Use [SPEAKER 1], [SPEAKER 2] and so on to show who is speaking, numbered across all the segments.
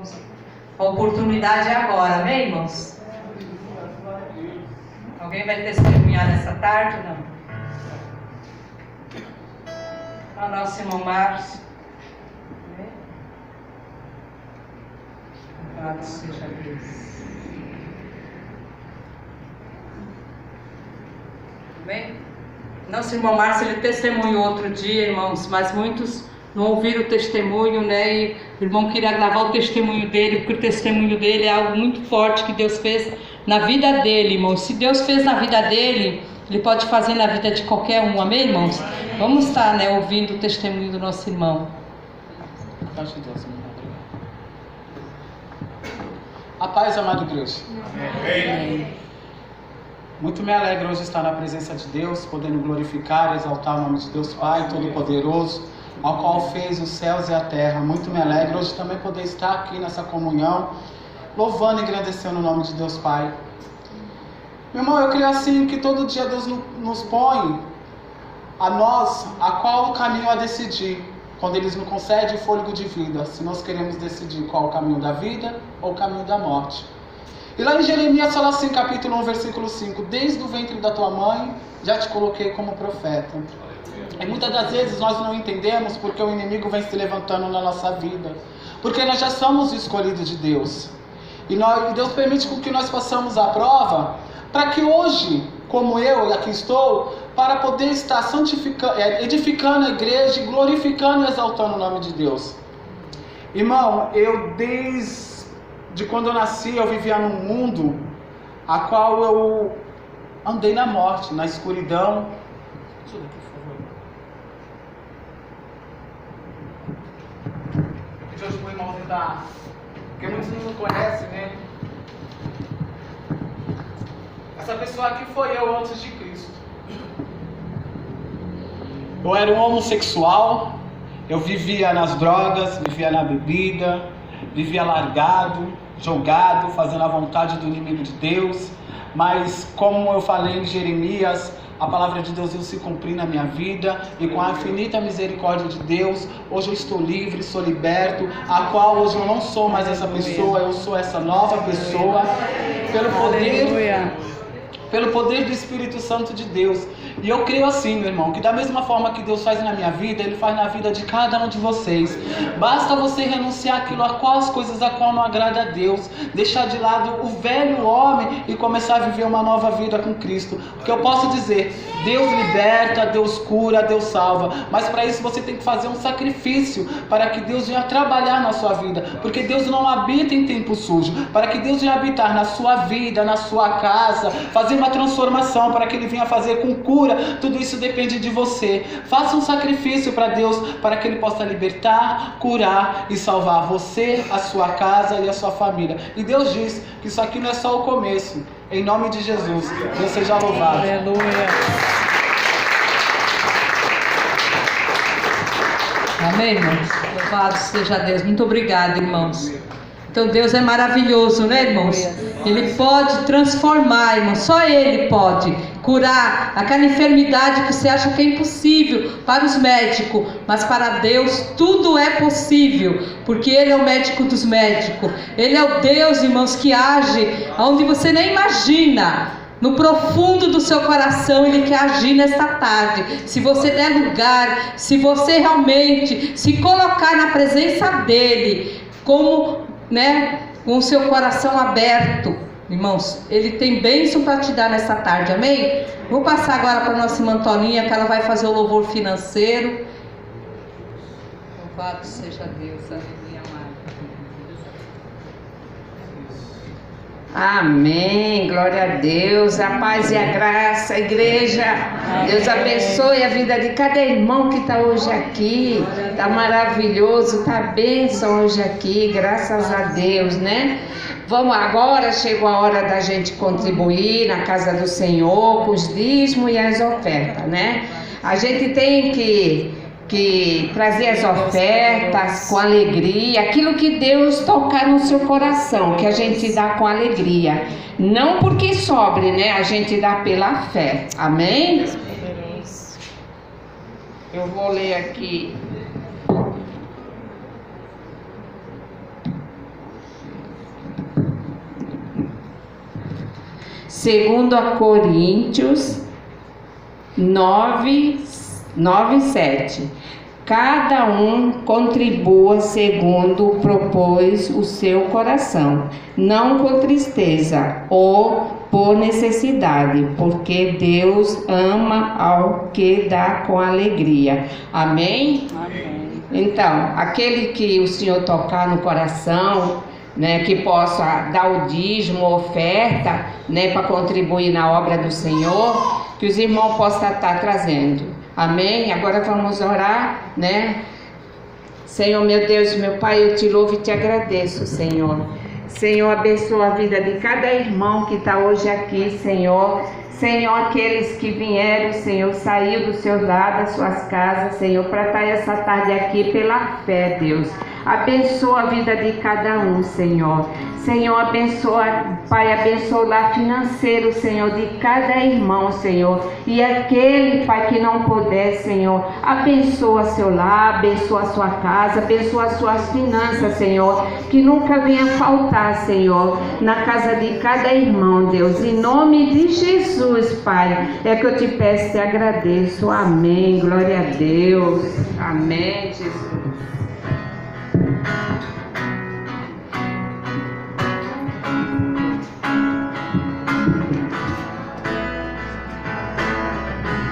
[SPEAKER 1] irmãos? A oportunidade é agora, amém, irmãos? Alguém vai testemunhar nessa tarde ou não? A nossa irmã Márcia. Louvado seja Deus. Amém? Nosso irmão Márcio, ele testemunhou outro dia, irmãos, mas muitos não ouviram o testemunho, né? E o irmão queria gravar o testemunho dele, porque o testemunho dele é algo muito forte que Deus fez na vida dele, irmãos. Se Deus fez na vida dele, Ele pode fazer na vida de qualquer um, amém, irmãos? Vamos estar, né, ouvindo o testemunho do nosso irmão.
[SPEAKER 2] A paz, amada igreja.
[SPEAKER 1] Amém.
[SPEAKER 2] Muito me alegra hoje estar na presença de Deus, podendo glorificar e exaltar o nome de Deus Pai Todo-Poderoso, ao qual fez os céus e a terra. Muito me alegra hoje também poder estar aqui nessa comunhão, louvando e engrandecendo o nome de Deus Pai. Meu irmão, eu creio assim que todo dia Deus nos põe a nós a qual o caminho a decidir, quando Ele nos concede fôlego de vida, se nós queremos decidir qual o caminho da vida ou o caminho da morte. E lá em Jeremias fala assim, capítulo 1, versículo 5, desde o ventre da tua mãe já te coloquei como profeta. E muitas das vezes nós não entendemos porque o inimigo vem se levantando na nossa vida, porque nós já somos escolhidos de Deus. E Deus permite que nós passamos a prova, para que hoje, como eu aqui estou, para poder estar edificando a igreja, glorificando e exaltando o nome de Deus. Irmão, eu desde quando eu nasci, eu vivia num mundo a qual eu andei na morte, na escuridão. Ajuda aqui, por favor. Eu pedi hoje pro irmão tentar, porque muitos não conhecem, né? Essa pessoa aqui foi eu antes de Cristo. Eu era um homossexual, eu vivia nas drogas, vivia na bebida, vivia largado, jogado, fazendo a vontade do inimigo de Deus. Mas como eu falei em Jeremias, a palavra de Deus veio se cumprir na minha vida, e com a infinita misericórdia de Deus, hoje eu estou livre, sou liberto, a qual hoje eu não sou mais essa pessoa, eu sou essa nova pessoa, pelo poder do Espírito Santo de Deus. E eu creio assim, meu irmão, que da mesma forma que Deus faz na minha vida, Ele faz na vida de cada um de vocês. Basta você renunciar àquilo, as coisas a qual não agrada a Deus, deixar de lado o velho homem e começar a viver uma nova vida com Cristo. Porque eu posso dizer, Deus liberta, Deus cura, Deus salva, mas para isso você tem que fazer um sacrifício, para que Deus venha trabalhar na sua vida, porque Deus não habita em tempo sujo. Para que Deus venha habitar na sua vida, na sua casa, fazer uma transformação, para que Ele venha fazer com cura, tudo isso depende de você. Faça um sacrifício para Deus, para que Ele possa libertar, curar e salvar você, a sua casa e a sua família. E Deus diz que isso aqui não é só o começo. Em nome de Jesus, Deus seja louvado.
[SPEAKER 1] Aleluia. Amém, irmãos? Louvado seja Deus. Muito obrigada, irmãos. Então Deus é maravilhoso, né, irmãos? Ele pode transformar, irmãos. Só Ele pode curar aquela enfermidade que você acha que é impossível para os médicos, mas para Deus tudo é possível, porque Ele é o médico dos médicos. Ele é o Deus, irmãos, que age onde você nem imagina. No profundo do seu coração Ele quer agir nesta tarde. Se você der lugar, se você realmente se colocar na presença dEle, como, né, com o seu coração aberto, irmãos, Ele tem bênção para te dar nessa tarde, amém? Vou passar agora para a nossa irmã Toninha, que ela vai fazer o louvor financeiro. Louvado seja Deus, aleluia,
[SPEAKER 3] amém, glória a Deus, a paz e a graça, igreja. Amém. Deus abençoe a vida de cada irmão que está hoje aqui. Está maravilhoso, está bênção hoje aqui, graças a Deus, né? Vamos agora, chegou a hora da gente contribuir na casa do Senhor com os dízimos e as ofertas, né? A gente tem que trazer as ofertas com alegria, aquilo que Deus tocar no seu coração, que a gente dá com alegria, não porque sobre, né? A gente dá pela fé, amém? Eu vou ler aqui. Segundo a Coríntios 9:7. Cada um contribua segundo propôs o seu coração, não com tristeza ou por necessidade, porque Deus ama ao que dá com alegria. Amém?
[SPEAKER 1] Amém.
[SPEAKER 3] Então, aquele que o Senhor tocar no coração, né, que possa dar o dízimo, oferta, né, para contribuir na obra do Senhor, que os irmãos possam estar trazendo. Amém? Agora vamos orar, né? Senhor, meu Deus, meu Pai, eu te louvo e te agradeço, Senhor. Senhor, abençoa a vida de cada irmão que está hoje aqui, Senhor. Senhor, aqueles que vieram, Senhor, saiu do seu lado, das suas casas, Senhor, para estar essa tarde aqui pela fé, Deus. Abençoa a vida de cada um, Senhor. Senhor, abençoa, Pai, abençoa o lar financeiro, Senhor, de cada irmão, Senhor. E aquele, Pai, que não puder, Senhor, abençoa seu lar, abençoa a sua casa, abençoa as suas finanças, Senhor. Que nunca venha faltar, Senhor, na casa de cada irmão, Deus. Em nome de Jesus, Pai, é que eu te peço e te agradeço. Amém. Glória a Deus. Amém, Jesus.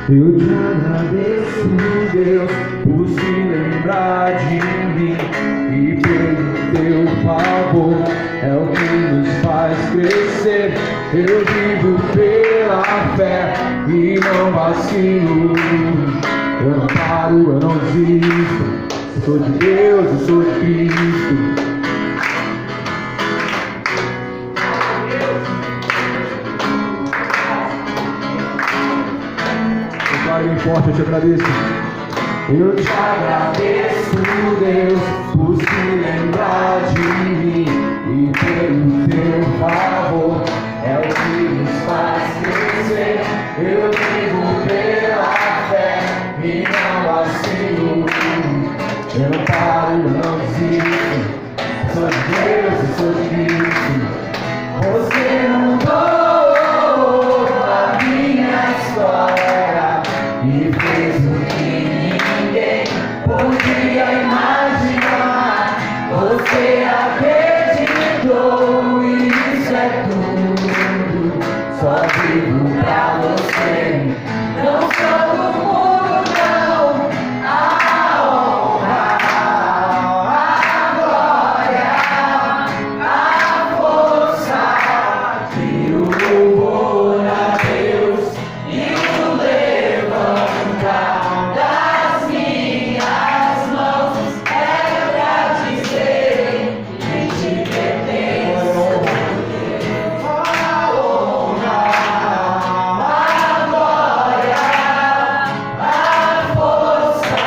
[SPEAKER 4] Eu te agradeço, Deus, por se lembrar de mim e pelo teu favor é o que nos faz crescer. Eu vivo pela fé e não vacilo. Eu não paro, eu não desisto. Eu sou de Deus, eu sou de Cristo. Bem forte, eu te agradeço. Eu te agradeço, Deus, por se lembrar de mim e pelo teu favor é o que nos faz crescer. Eu vivo pela fé e não vacilo. Eu não paro, eu não desisto. Sou de Deus, eu sou de Cristo. Você mudou a minha história e fez o que ninguém podia imaginar. Você acreditou e isso é tudo. Só vivo pra você. Não sou do mundo, não. A honra, a glória, a força e o louvor a Deus e o das minhas mãos é pra dizer que te pertenço. A honra, a glória, a força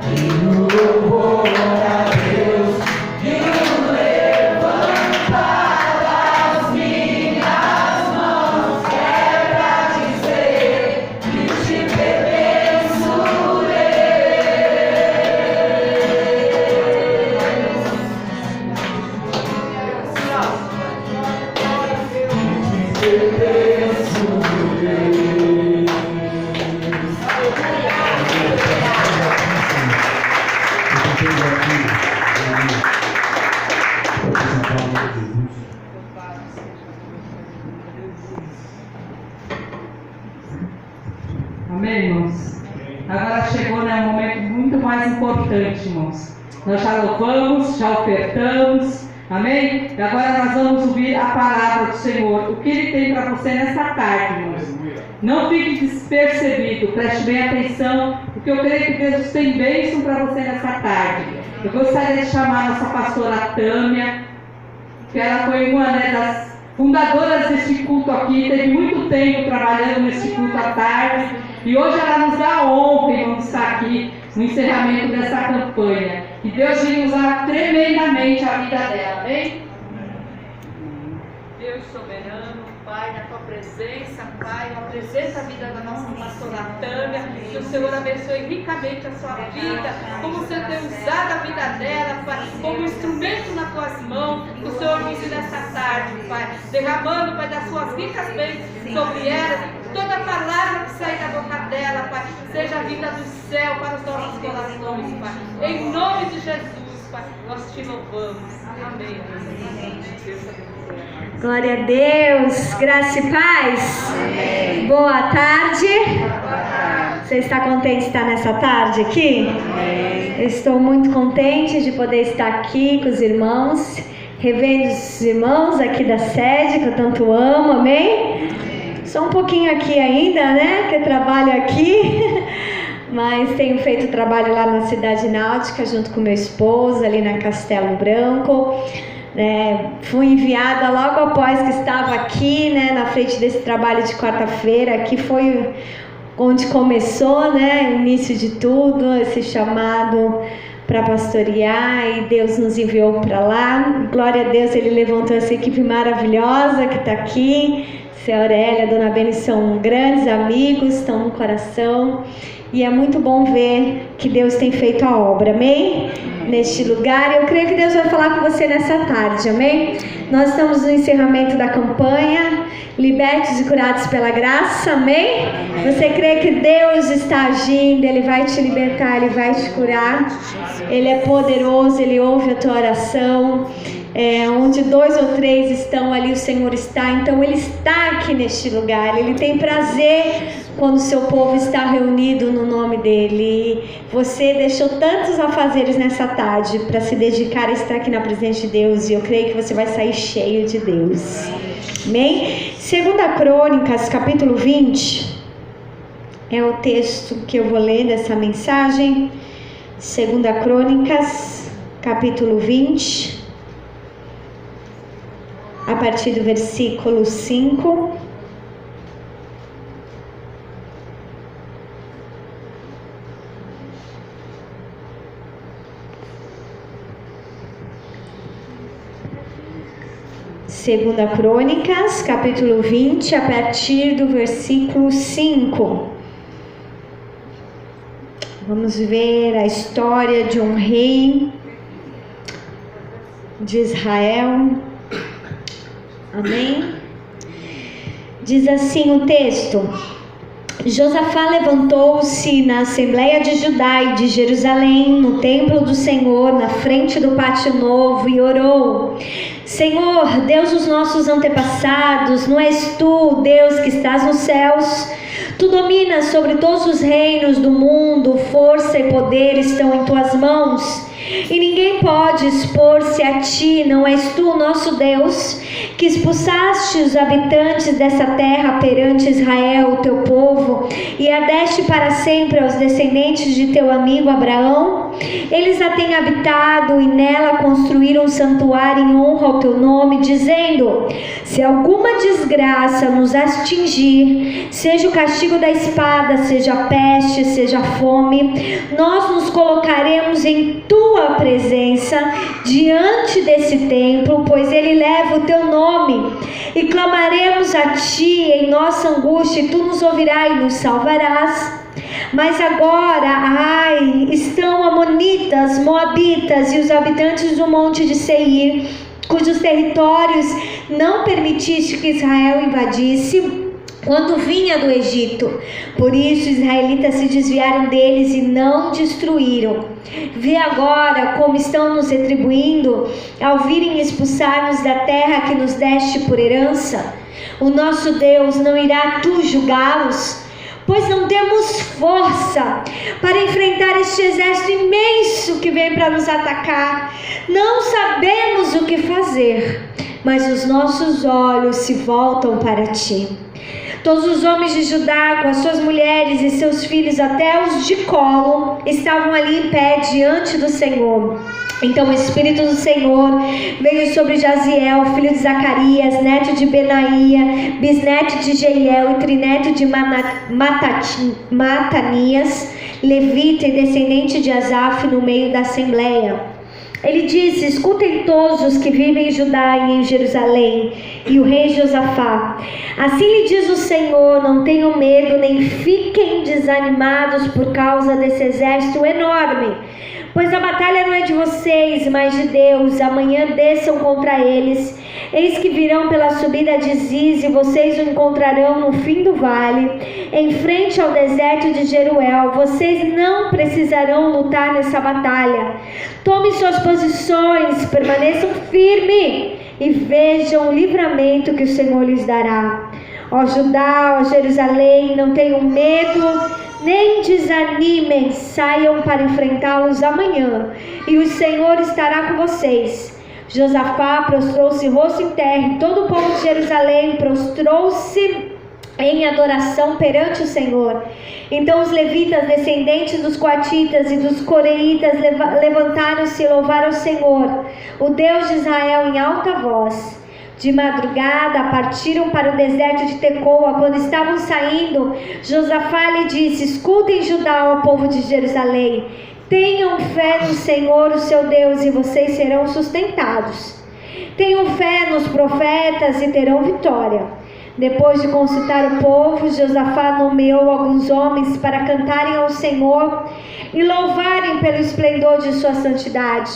[SPEAKER 4] e o louvor a Deus e o levantar das minhas mãos é pra dizer que te pertenço.
[SPEAKER 1] Amém, irmãos? Agora chegou, né, um momento muito mais importante, irmãos. Nós já louvamos, já ofertamos, amém? E agora nós vamos ouvir a palavra do Senhor. O que Ele tem para você nessa tarde, irmãos? Não fique despercebido, preste bem atenção, porque eu creio que Deus tem bênção para você nessa tarde. Eu gostaria de chamar a nossa pastora Tâmia, que ela foi uma, né, das fundadoras deste culto aqui, teve muito tempo trabalhando nesse culto à tarde, e hoje ela nos dá a honra em vamos estar aqui no encerramento dessa campanha. Que Deus venha usar tremendamente a vida dela, amém? Deus soberano, Pai, na tua presença, Pai, apresenta a vida da nossa pastora Tâmia, que o Senhor abençoe ricamente a sua vida, como você tem usado a vida dela, Pai, como instrumento nas tuas mãos, que o Senhor use nessa tarde, tarde, Pai, derramando, Pai, das suas ricas bênçãos sobre ela. Toda palavra que sair da boca dela, Pai, seja vinda do céu para os nossos corações, Pai. Em nome de Jesus, Pai, nós te louvamos. Amém.
[SPEAKER 5] Glória a Deus, graça e paz.
[SPEAKER 6] Amém.
[SPEAKER 5] Boa tarde.
[SPEAKER 6] Boa tarde.
[SPEAKER 5] Você está contente de estar nessa tarde aqui?
[SPEAKER 6] Amém.
[SPEAKER 5] Eu estou muito contente de poder estar aqui com os irmãos, revendo os irmãos aqui da sede que eu tanto amo, amém? Sou um pouquinho aqui ainda, né, que eu trabalho aqui, mas tenho feito trabalho lá na Cidade Náutica junto com meu esposo, ali na Castelo Branco. Fui enviada logo após que estava aqui, né, na frente desse trabalho de quarta-feira, que foi onde começou, né, o início de tudo, esse chamado para pastorear, e Deus nos enviou para lá. Glória a Deus, Ele levantou essa equipe maravilhosa que está aqui. Seu Aurélia, a Dona Beni são grandes amigos, estão no coração, e é muito bom ver que Deus tem feito a obra, amém? Neste lugar, eu creio que Deus vai falar com você nessa tarde, amém? Nós estamos no encerramento da campanha Libertos e Curados pela Graça, amém? Você crê que Deus está agindo, Ele vai te libertar, Ele vai te curar, Ele é poderoso, Ele ouve a tua oração. Onde 2 ou 3 estão, ali o Senhor está. Então Ele está aqui neste lugar. Ele tem prazer quando o seu povo está reunido no nome dEle. Você deixou tantos afazeres nessa tarde para se dedicar a estar aqui na presença de Deus, e eu creio que você vai sair cheio de Deus. Amém? 2 Crônicas, capítulo 20, é o texto que eu vou ler dessa mensagem. 2 Crônicas, capítulo 20, a partir do versículo 5. Segunda Crônicas, capítulo 20, a partir do versículo 5. Vamos ver a história de um rei de Israel. Amém? Diz assim o texto: Josafá levantou-se na Assembleia de Judá e de Jerusalém, no templo do Senhor, na frente do pátio novo, e orou: Senhor, Deus dos nossos antepassados, não és tu, Deus que estás nos céus? Tu dominas sobre todos os reinos do mundo, força e poder estão em tuas mãos, e ninguém pode expor-se a ti. Não és tu, nosso Deus, que expulsaste os habitantes dessa terra perante Israel, teu povo, e a deste para sempre aos descendentes de teu amigo Abraão? Eles a têm habitado e nela construíram um santuário em honra ao teu nome, dizendo: se alguma desgraça nos atingir, seja o castigo da espada, seja a peste, seja a fome, nós nos colocaremos em tua presença diante desse templo, pois ele leva o teu nome, e clamaremos a ti em nossa angústia, e tu nos ouvirás e nos salvarás. Mas agora, estão amonitas, moabitas e os habitantes do monte de Seir, cujos territórios não permitiste que Israel invadisse quando vinha do Egito. Por isso os israelitas se desviaram deles e não destruíram. Vê agora como estão nos retribuindo ao virem expulsar-nos da terra que nos deste por herança. O nosso Deus não irá tu julgá-los? Pois não temos força para enfrentar este exército imenso que vem para nos atacar. Não sabemos o que fazer, mas os nossos olhos se voltam para ti. Todos os homens de Judá, com as suas mulheres e seus filhos, até os de colo, estavam ali em pé diante do Senhor. Então o Espírito do Senhor veio sobre Jaziel, filho de Zacarias, neto de Benaía, bisneto de Jeiel e trineto de Matanias, levita e descendente de Asaf, no meio da assembleia. Ele disse: escutem todos os que vivem em Judá e em Jerusalém, e o rei Josafá. Assim lhe diz o Senhor: não tenham medo, nem fiquem desanimados por causa desse exército enorme, pois a batalha não é de vocês, mas de Deus. Amanhã desçam contra eles, Eis que virão pela subida de Ziz, e vocês o encontrarão no fim do vale, em frente ao deserto de Jeruel. Vocês não precisarão lutar nessa batalha. Tomem suas posições, permaneçam firmes e vejam o livramento que o Senhor lhes dará. Ó Judá, ó Jerusalém, não tenham medo, nem desanimem, saiam para enfrentá-los amanhã, e o Senhor estará com vocês. Josafá prostrou-se rosto em terra, e todo o povo de Jerusalém prostrou-se em adoração perante o Senhor. Então os levitas, descendentes dos coatitas e dos coreitas, levantaram-se e louvaram o Senhor, o Deus de Israel, em alta voz. De madrugada partiram para o deserto de Tecoa. Quando estavam saindo, Josafá lhe disse: escutem, Judá, ó povo de Jerusalém, tenham fé no Senhor, o seu Deus, e vocês serão sustentados. Tenham fé nos profetas e terão vitória. Depois de consultar o povo, Josafá nomeou alguns homens para cantarem ao Senhor e louvarem pelo esplendor de sua santidade,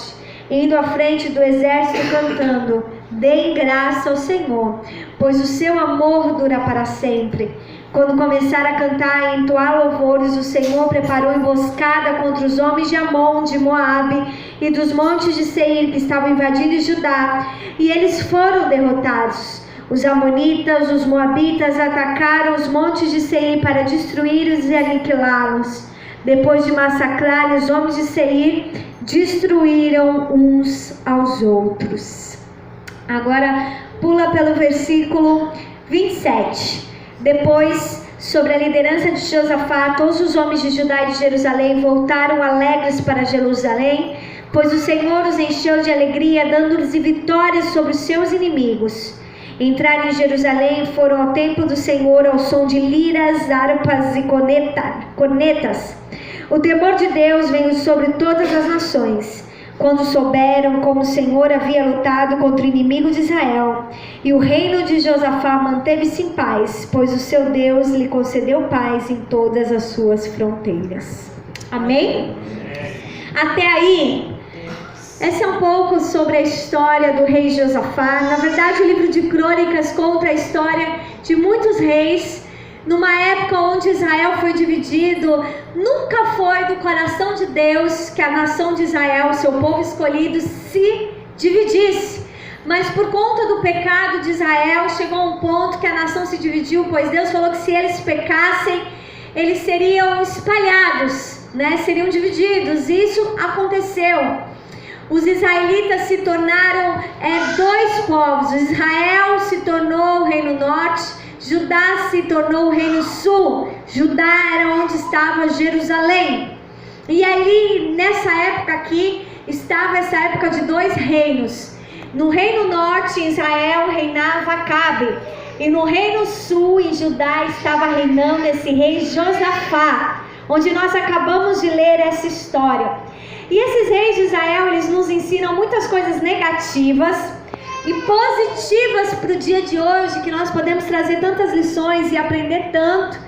[SPEAKER 5] indo à frente do exército cantando: deem graça ao Senhor, pois o seu amor dura para sempre. Quando começaram a cantar e entoar louvores, o Senhor preparou emboscada contra os homens de Amon, de Moabe e dos montes de Seir, que estavam invadindo Judá, e eles foram derrotados. Os amonitas, os moabitas atacaram os montes de Seir para destruí-los e aniquilá-los. Depois de massacrar os homens de Seir, destruíram uns aos outros. Agora pula pelo versículo 27. Depois, sobre a liderança de Josafá, todos os homens de Judá e de Jerusalém voltaram alegres para Jerusalém, pois o Senhor os encheu de alegria, dando-lhes vitórias sobre os seus inimigos. Entraram em Jerusalém, foram ao templo do Senhor ao som de liras, harpas e cornetas. O temor de Deus veio sobre todas as nações, quando souberam como o Senhor havia lutado contra o inimigo de Israel. E o reino de Josafá manteve-se em paz, pois o seu Deus lhe concedeu paz em todas as suas fronteiras. Amém? Até aí, essa é um pouco sobre a história do rei Josafá. Na verdade, o livro de Crônicas conta a história de muitos reis, numa época onde Israel foi dividido. Nunca foi do coração de Deus que a nação de Israel, seu povo escolhido, se dividisse. Mas por conta do pecado de Israel, chegou a um ponto que a nação se dividiu, pois Deus falou que se eles pecassem, eles seriam espalhados, seriam divididos. E isso aconteceu. Os israelitas se tornaram dois povos. Israel se tornou o reino norte, Judá se tornou o reino sul. Judá era onde estava Jerusalém. E ali, nessa época aqui, estava essa época de dois reinos. No reino norte, em Israel, reinava Acabe. E no reino sul, em Judá, estava reinando esse rei Josafá, onde nós acabamos de ler essa história. E esses reis de Israel, eles nos ensinam muitas coisas negativas e positivas para o dia de hoje, que nós podemos trazer tantas lições e aprender tanto.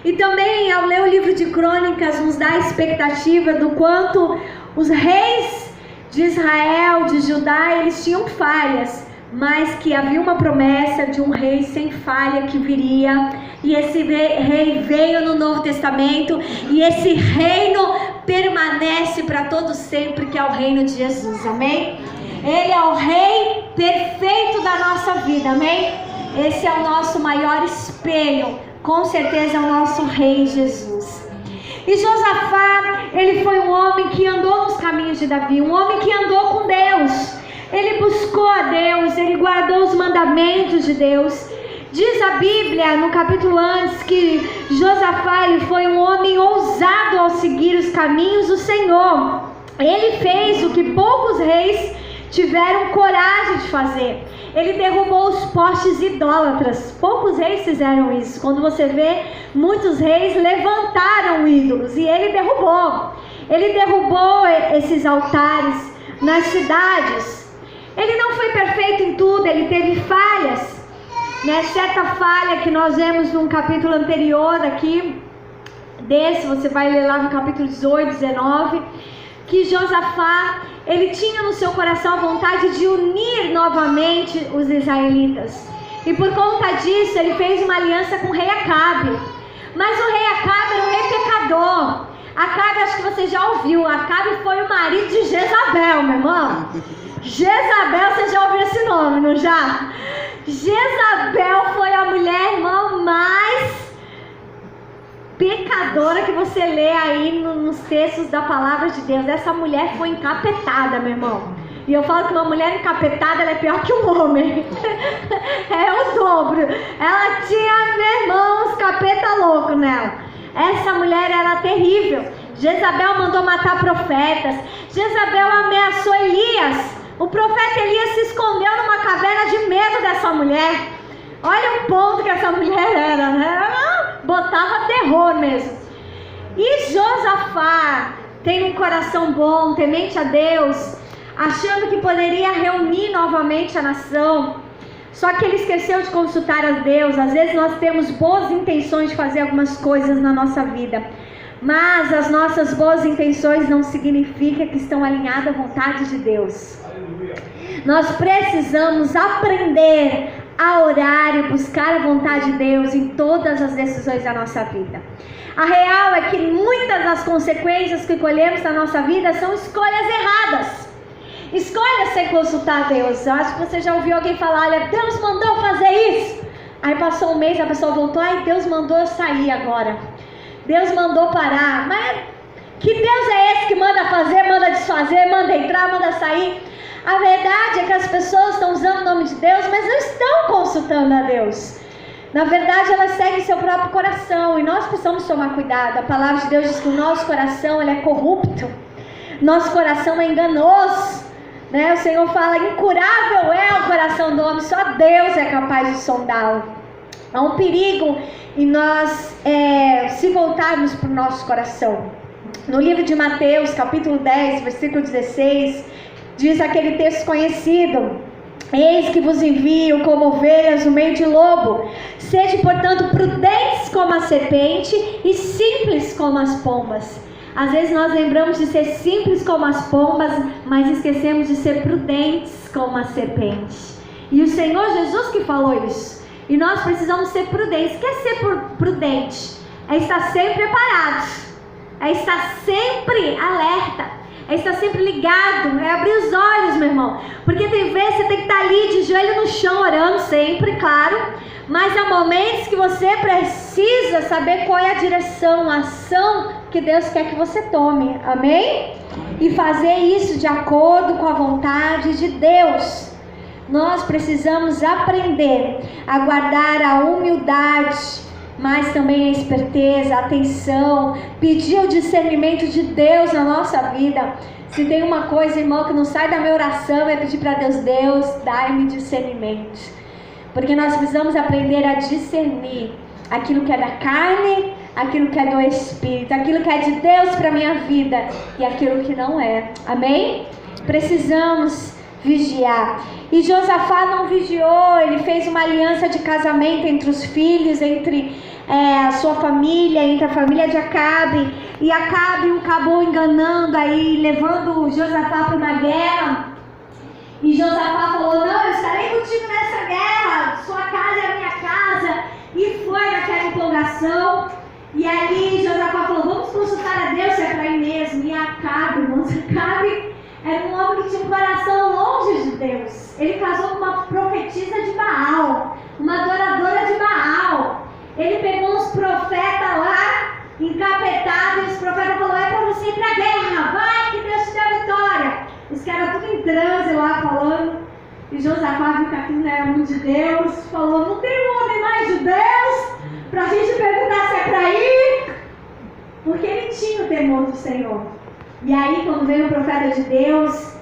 [SPEAKER 5] E também, ao ler o livro de Crônicas, nos dá a expectativa do quanto os reis de Israel, de Judá, eles tinham falhas, mas que havia uma promessa de um rei sem falha que viria. E esse rei veio no Novo Testamento, e esse reino permanece para todo sempre, que é o reino de Jesus, amém? Ele é o rei perfeito da nossa vida, amém? Esse é o nosso maior espelho, com certeza é o nosso rei Jesus. E Josafá, ele foi um homem que andou nos caminhos de Davi, um homem que andou com Deus. Ele buscou a Deus, ele guardou os mandamentos de Deus. Diz a Bíblia, no capítulo antes, que Josafá, ele foi um homem ousado ao seguir os caminhos do Senhor. Ele fez o que poucos reis tiveram coragem de fazer. Ele derrubou os postes idólatras. Poucos reis fizeram isso. Quando você vê, muitos reis levantaram ídolos, e ele derrubou. Ele derrubou esses altares nas cidades. Ele não foi perfeito em tudo, ele teve falhas. Certa falha que nós vemos num capítulo anterior aqui, você vai ler lá no capítulo 18, 19, que Josafá, ele tinha no seu coração a vontade de unir novamente os israelitas. E por conta disso, ele fez uma aliança com o rei Acabe. Mas o rei Acabe era um rei pecador. Acabe, acho que você já ouviu, Acabe foi o marido de Jezabel, meu irmão. Jezabel, você já ouviu esse nome, não já? Jezabel foi a mulher, irmão, mais pecadora que você lê aí nos textos da palavra de Deus. Essa mulher foi encapetada, meu irmão. E eu falo que uma mulher encapetada, ela é pior que um homem. É o dobro. Ela tinha, meu irmão, uns capeta louco nela. Essa mulher era terrível. Jezabel mandou matar profetas. Jezabel ameaçou Elias. O profeta Elias se escondeu numa caverna de medo dessa mulher. Olha o ponto que essa mulher era, né? Ela botava terror mesmo. E Josafá tem um coração bom, temente a Deus, achando que poderia reunir novamente a nação. Só que ele esqueceu de consultar a Deus. Às vezes nós temos boas intenções de fazer algumas coisas na nossa vida, mas as nossas boas intenções não significam que estão alinhadas à vontade de Deus. Aleluia. Nós precisamos aprender a orar e buscar a vontade de Deus em todas as decisões da nossa vida. A real é que muitas das consequências que colhemos na nossa vida são escolhas erradas. Escolha sem consultar Deus. Eu acho que você já ouviu alguém falar: olha, Deus mandou fazer isso. Aí passou um mês, a pessoa voltou: ai, Deus mandou eu sair agora. Deus mandou parar. Mas que Deus é esse que manda fazer, manda desfazer, manda entrar, manda sair? A verdade é que as pessoas estão usando o nome de Deus, mas não estão consultando a Deus. Na verdade, elas seguem seu próprio coração, e nós precisamos tomar cuidado. A palavra de Deus diz que o nosso coração ele é corrupto. Nosso coração é enganoso. O Senhor fala: incurável é o coração do homem, só Deus é capaz de sondá-lo. Há um perigo em nós se voltarmos para o nosso coração. No livro de Mateus, capítulo 10, versículo 16, diz aquele texto conhecido: eis que vos envio como ovelhas no meio de lobo. Sede, portanto, prudentes como a serpente e simples como as pombas. Às vezes nós lembramos de ser simples como as pombas, mas esquecemos de ser prudentes como a serpente. E o Senhor Jesus que falou isso. E nós precisamos ser prudentes. O que é ser prudente? É estar sempre preparado, é estar sempre alerta, é estar sempre ligado, é abrir os olhos, meu irmão. Porque tem vezes você tem que estar ali de joelho no chão orando sempre, claro. Mas há momentos que você precisa saber qual é a direção, a ação que Deus quer que você tome, amém? E fazer isso de acordo com a vontade de Deus. Nós precisamos aprender a guardar a humildade, mas também a esperteza, a atenção, pedir o discernimento de Deus na nossa vida. Se tem uma coisa, irmão, que não sai da minha oração, é pedir para Deus: Deus, dai-me discernimento. Porque nós precisamos aprender a discernir aquilo que é da carne, aquilo que é do Espírito, aquilo que é de Deus para a minha vida e aquilo que não é. Amém? Precisamos vigiar. E Josafá não vigiou, ele fez uma aliança de casamento entre os filhos, entre a sua família, entre a família de Acabe. E Acabe acabou enganando aí, levando Josafá para uma guerra. E Josafá falou: não, eu estarei contigo nessa guerra, sua casa é a minha casa. E foi naquela empolgação. E aí Josafá falou: vamos consultar a Deus se é para ir mesmo. E Acabe, irmãos, Acabe era um homem que tinha um coração longe de Deus. Ele casou com uma profetisa de Baal, uma adoradora de Baal. Ele pegou uns profetas lá, encapetados, e os profetas falaram: é para você ir para a guerra, vai que Deus te dê a vitória. Os caras tudo em transe lá falando. E Josafá viu que aquilo não era muito de Deus, falou: não tem um homem mais de Deus para a gente perguntar se é para ir. Porque ele tinha o temor do Senhor. E aí, quando veio o profeta de Deus,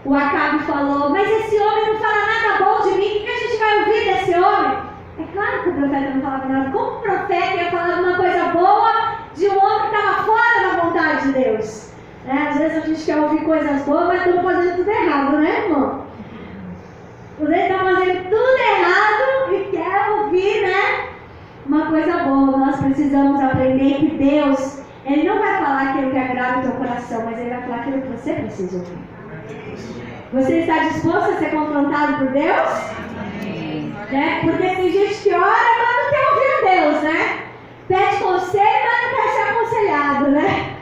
[SPEAKER 5] o Acabe falou: mas esse homem não fala nada bom de mim, o que a gente vai ouvir desse homem? É claro que o profeta não falava nada. Como o profeta ia falar uma coisa boa de um homem que estava fora da vontade de Deus? Às vezes a gente quer ouvir coisas boas, mas estamos fazendo tudo errado, né, irmão? Você está fazendo tudo errado e quer ouvir, né, uma coisa boa. Nós precisamos aprender que Deus Ele não vai falar aquilo que agrada o teu coração, mas ele vai falar aquilo que você precisa ouvir. Você está disposto a ser confrontado por Deus? Né? Porque tem gente que ora, mas não quer ouvir Deus, né? Pede conselho, mas não quer ser aconselhado, né?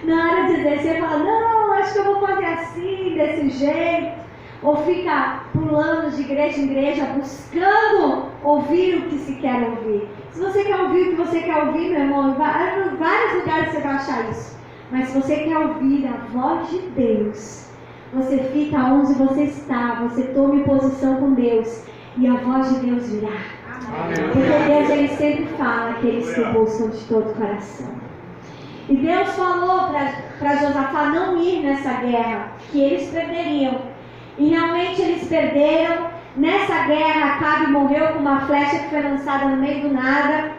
[SPEAKER 5] Na hora de dizer, você fala, não, acho que eu vou fazer assim, desse jeito. Ou fica pulando de igreja em igreja, buscando ouvir o que se quer ouvir. Se você quer ouvir o que você quer ouvir, meu irmão, em vários lugares você vai achar isso. Mas se você quer ouvir a voz de Deus, você fica onde você está, você tome posição com Deus, e a voz de Deus virá. Porque Deus, ele sempre fala aqueles que buscam de todo o coração. E Deus falou para Josafá não ir nessa guerra, que eles perderiam. E realmente eles perderam. Nessa guerra, Acabe morreu com uma flecha que foi lançada no meio do nada.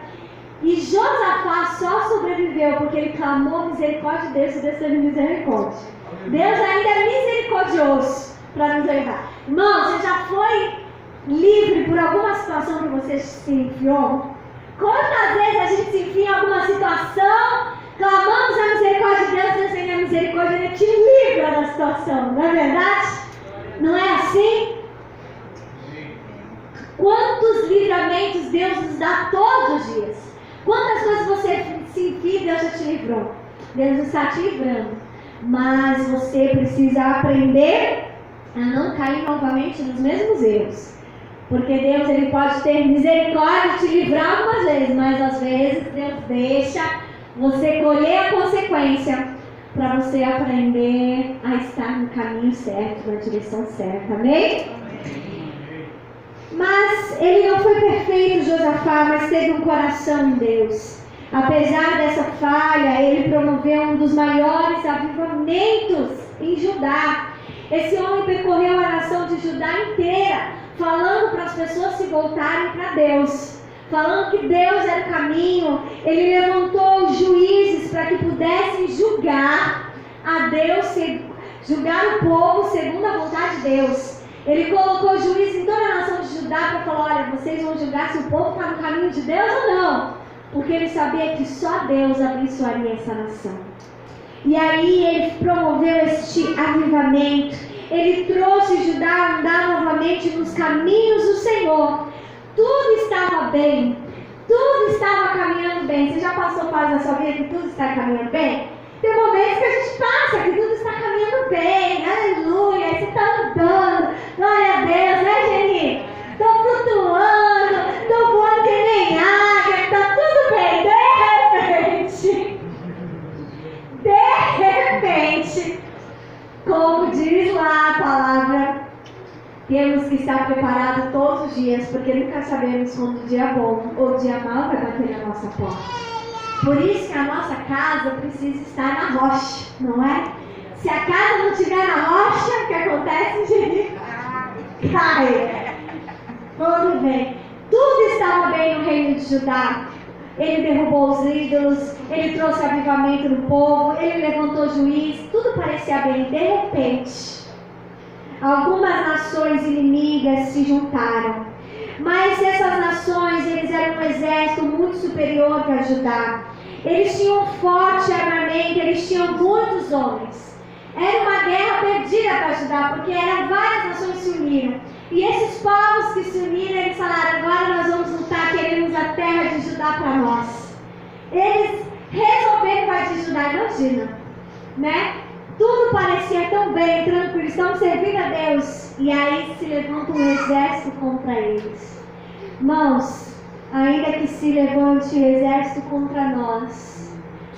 [SPEAKER 5] E Josafá só sobreviveu porque ele clamou misericórdia de Deus, e Deus teve misericórdia. Deus ainda é misericordioso para nos levar. Irmão, você já foi livre por alguma situação que você se enfiou? Quantas vezes a gente se enfia em alguma situação, clamamos a misericórdia de Deus, Deus tem a misericórdia, Ele te livra da situação, não é verdade? Não é assim? Quantos livramentos Deus nos dá todos os dias? Quantas coisas você se enfia, Deus já te livrou. Deus está te livrando. Mas você precisa aprender a não cair novamente nos mesmos erros. Porque Deus, ele pode ter misericórdia de te livrar algumas vezes, mas às vezes Deus deixa você colher a consequência para você aprender a estar no caminho certo, na direção certa. Amém? Mas ele não foi perfeito, Josafá, mas teve um coração em Deus. Apesar dessa falha, ele promoveu um dos maiores avivamentos em Judá. Esse homem percorreu a nação de Judá inteira, falando para as pessoas se voltarem para Deus, falando que Deus era o caminho. Ele levantou os juízes para que pudessem julgar a Deus, julgar o povo segundo a vontade de Deus. Ele colocou juízes em toda a nação de Judá para falar, olha, vocês vão julgar se o povo está no caminho de Deus ou não. Porque ele sabia que só Deus abençoaria essa nação. E aí ele promoveu este avivamento. Ele trouxe Judá a andar novamente nos caminhos do Senhor. Tudo estava bem. Tudo estava caminhando bem. Você já passou fase da sua vida que tudo está caminhando bem? Tem momentos que a gente passa que tudo está caminhando bem. Aleluia. Você está andando. Glória a Deus, né, Geni? Estou flutuando. Estou voando que nem águia. Está tudo bem. De repente, como diz lá a palavra, temos que estar preparados todos os dias, porque nunca sabemos quando o dia bom ou o dia mau vai bater na nossa porta. Por isso que a nossa casa precisa estar na rocha, não é? Se a casa não estiver na rocha, o que acontece, gente? Cai. Quando vem. Tudo estava bem no reino de Judá. Ele derrubou os ídolos, ele trouxe avivamento no povo, ele levantou juiz, tudo parecia bem. De repente, algumas nações inimigas se juntaram. Mas essas nações, eles eram um exército muito superior que a Judá. Eles tinham um forte armamento, eles tinham muitos homens. Era uma guerra perdida para Judá, porque várias nações se uniram. E esses povos que se uniram, eles falaram, agora nós vamos lutar, queremos a terra de Judá para nós. Eles resolveram invadir Judá, imagina, né? Tudo parecia tão bem, tranquilo, estamos servindo a Deus. E aí se levanta um exército contra eles. Irmãos, ainda que se levante o exército contra nós,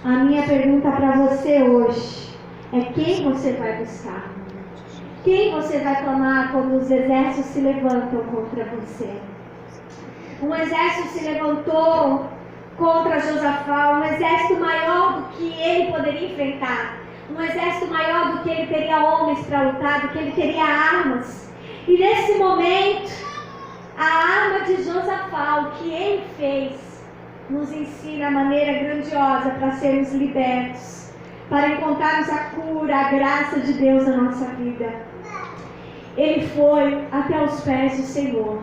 [SPEAKER 5] a minha pergunta para você hoje é quem você vai buscar? Quem você vai clamar quando os exércitos se levantam contra você? Um exército se levantou contra Josafá, um exército maior do que ele poderia enfrentar. Um exército maior do que ele teria homens para lutar, do que ele teria armas. E nesse momento, a arma de Josafá, o que ele fez, nos ensina a maneira grandiosa para sermos libertos, para encontrarmos a cura, a graça de Deus na nossa vida. Ele foi até os pés do Senhor.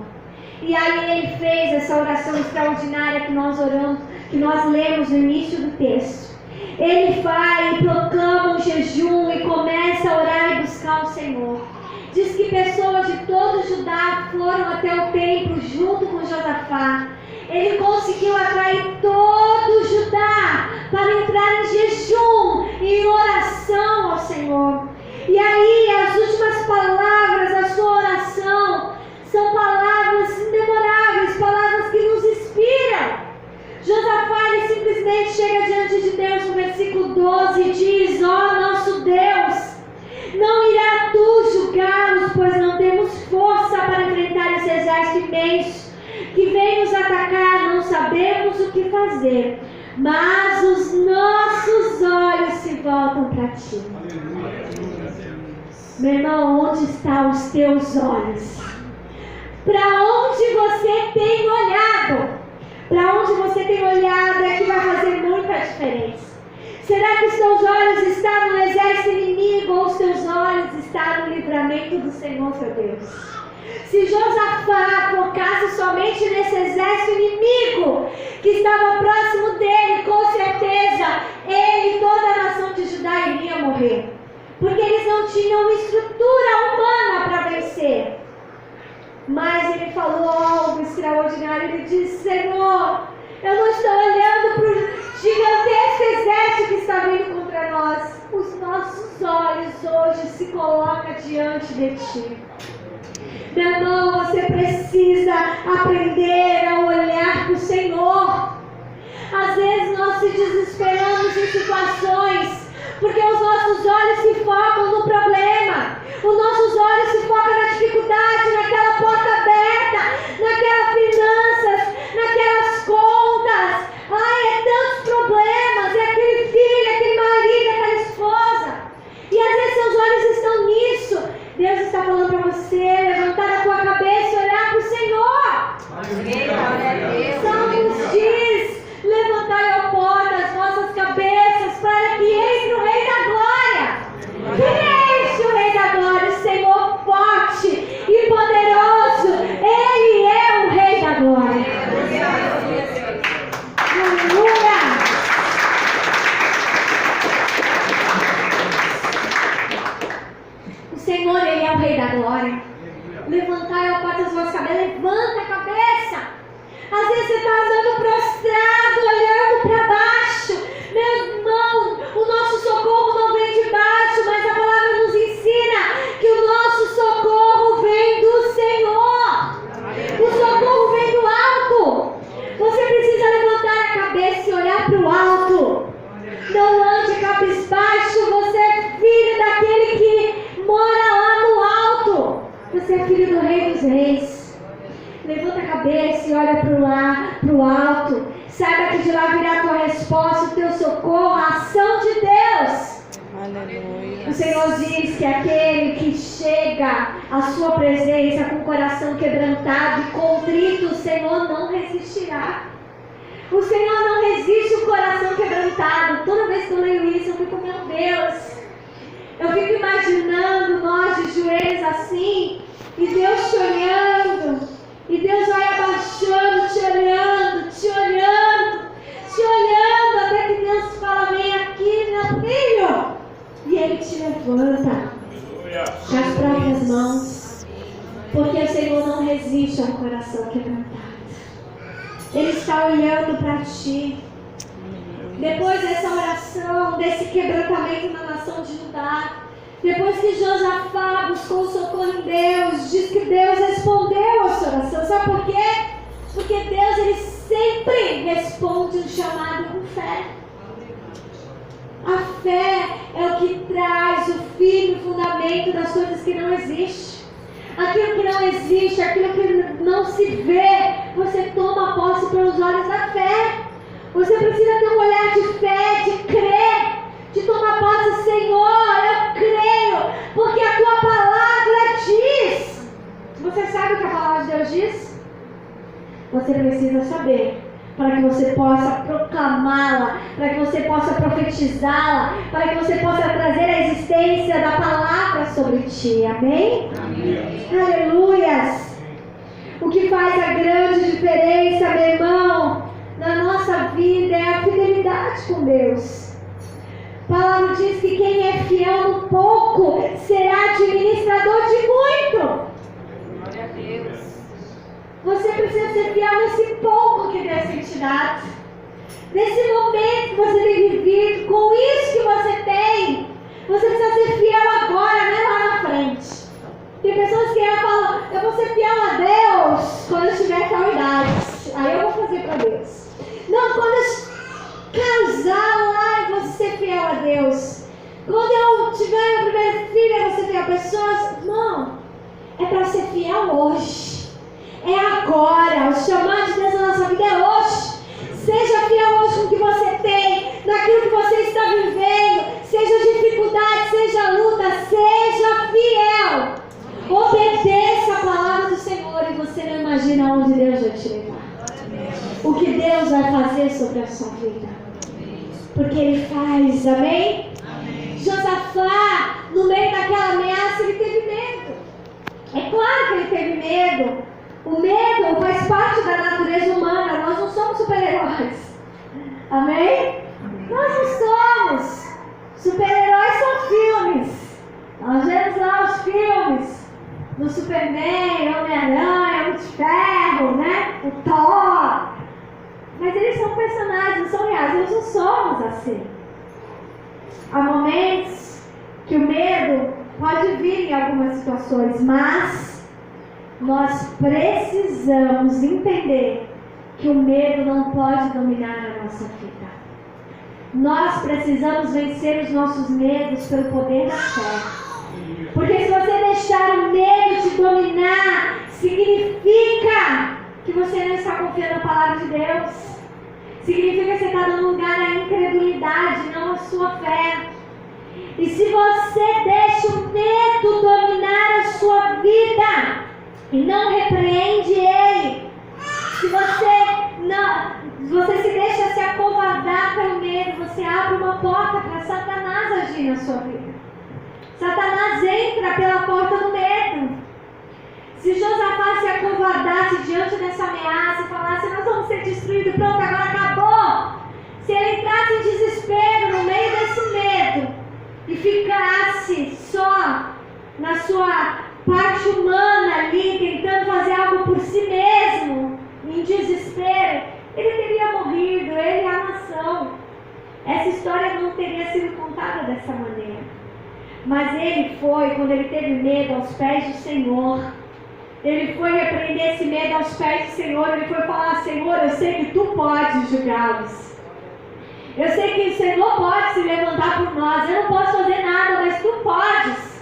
[SPEAKER 5] E aí ele fez essa oração extraordinária que nós oramos, que nós lemos no início do texto. ele vai e proclama um jejum e começa a orar e buscar o Senhor. Diz que pessoas de todo Judá foram até o templo junto com Josafá. Ele conseguiu atrair todo Judá para entrar em jejum e em oração ao Senhor. E aí as últimas palavras da sua oração são palavras indemoráveis, palavras que nos inspiram. Josafá, ele simplesmente chega diante de Deus no versículo 12 e diz: ó nosso Deus, não irá tu julgá-los, pois não temos força para enfrentar esse exército imenso que vem nos atacar, não sabemos o que fazer, mas os nossos olhos se voltam para ti. Meu irmão, onde estão os teus olhos? Para onde você tem olhado? Para onde você tem olhado é que vai fazer muita diferença. Será que os teus olhos estão no exército inimigo ou os teus olhos estão no livramento do Senhor, seu Deus? Se Josafá focasse somente nesse exército inimigo que estava próximo dele, com certeza ele e toda a nação de Judá iria morrer. Porque eles não tinham estrutura humana para vencer. Mas ele falou algo extraordinário. Ele disse: Senhor, eu não estou olhando para o gigantesco exército que está vindo contra nós. Os nossos olhos hoje se colocam diante de ti. Meu irmão, você precisa aprender a olhar para o Senhor. Às vezes nós se desesperamos em situações porque os nossos olhos se focam no problema. Os nossos olhos se focam na dificuldade, naquela porta aberta, naquelas finanças, naquelas contas. Ai, é tantos problemas, é aquele filho, aquele marido, aquela esposa. E às vezes seus olhos estão nisso. Deus está falando para você levantar a tua cabeça e olhar para o Senhor. Salmos diz: levantai, ó porta, as vossas cabeças, para que entre o Rei da Glória. Quem é o Rei da Glória? O Senhor forte e poderoso. Ele é o Rei da Glória. Aleluia! O Senhor, Ele é o Rei da Glória. Levantai, ó porta, as vossas cabeças. Levanta a cabeça. Às vezes você está andando prostrado, olhando para baixo. Meu irmão, o nosso socorro não vem de baixo, mas a palavra nos ensina que o nosso socorro vem do Senhor. O socorro vem do alto. Você precisa levantar a cabeça e olhar para o alto. Não ande cabisbaixo. Você é filho daquele que mora lá no alto. Você é filho do Rei dos Reis. Levanta a cabeça e olha para o alto. Saiba que de lá virá a tua resposta, o teu socorro, a ação de Deus.
[SPEAKER 6] Aleluia.
[SPEAKER 5] O Senhor diz que aquele que chega à sua presença com o coração quebrantado e contrito, o Senhor não resistirá. O Senhor não resiste o coração quebrantado. Toda vez que eu leio isso, eu fico, meu Deus. Eu fico imaginando nós de joelhos assim, e Deus te olhando. E Deus vai abaixando, te olhando, te olhando, te olhando, até que Deus fala: vem aqui, meu filho. E Ele te levanta nas próprias mãos. Porque o Senhor não resiste a um coração quebrantado. Ele está olhando para ti. Depois dessa oração, desse quebrantamento na nação de Judá, depois que Josafá buscou socorro em Deus, diz que Deus respondeu a sua oração. Sabe por quê? Porque Deus, Ele sempre responde um chamado com fé. A fé é o que traz o firme fundamento das coisas que não existem. Aquilo que não existe, aquilo que não se vê, você toma posse pelos olhos da fé. Você precisa ter um olhar de fé, de crer, de tomar posse. Senhor, eu creio, porque a tua palavra diz. Você sabe o que a palavra de Deus diz? Você precisa saber, para que você possa proclamá-la, para que você possa profetizá-la, para que você possa trazer a existência da palavra sobre ti. Amém? Amém. Aleluias! O que faz a grande diferença, meu irmão, na nossa vida é a fidelidade com Deus. A palavra diz que quem é fiel no pouco será administrador de muito.
[SPEAKER 6] Glória a Deus.
[SPEAKER 5] Você precisa ser fiel nesse pouco que Deus tem te dado. Nesse momento que você tem vivido, com isso que você tem, você precisa ser fiel agora, não é lá na frente. Tem pessoas que falam, eu vou ser fiel a Deus quando eu tiver tal idade. Aí eu vou fazer para Deus. Não, quando eu casar lá, eu vou ser fiel a Deus. Quando eu tiver minha primeira filha, eu vou ser fiel a pessoas. Não, é para ser fiel hoje. É agora. O chamado de Deus na nossa vida é hoje. Seja fiel hoje com o que você tem, naquilo que você está vivendo, seja dificuldade, seja luta, seja fiel. Obedeça a palavra do Senhor e você não imagina onde Deus vai te levar. O que Deus vai fazer sobre a sua vida. Porque Ele faz, amém? Josafá, no meio daquela ameaça, ele teve medo. É claro que ele teve medo. O medo faz parte da natureza humana. Nós não somos super-heróis. Amém? Nós não somos. Super-heróis são filmes. Nós vemos lá os filmes do Superman, Homem-Aranha, Homem de Ferro, né? O Thor. Mas eles são personagens, não são reais. Nós não somos assim. Há momentos que o medo pode vir em algumas situações, mas nós precisamos entender que o medo não pode dominar a nossa vida. Nós precisamos vencer os nossos medos pelo poder da fé. Porque se você deixar o medo te dominar, significa que você não está confiando na palavra de Deus. Significa que você está dando lugar à incredulidade, não à sua fé. E se você deixa o medo dominar a sua vida e não repreende ele, se você se deixa se acovardar pelo medo, você abre uma porta para Satanás agir na sua vida. Satanás entra pela porta do medo. Se Josafá se acovardasse diante dessa ameaça e falasse, nós vamos ser destruídos, pronto, agora acabou. Se ele entrasse em desespero no meio desse medo e ficasse só na sua parte humana ali, tentando fazer algo por si mesmo, em desespero, ele teria morrido, ele e a nação. Essa história não teria sido contada dessa maneira. Mas ele foi, quando ele teve medo, aos pés do Senhor. Ele foi repreender esse medo aos pés do Senhor. Ele foi falar, Senhor, eu sei que Tu podes julgá-los. Eu sei que o Senhor pode se levantar por nós. Eu não posso fazer nada, mas Tu podes.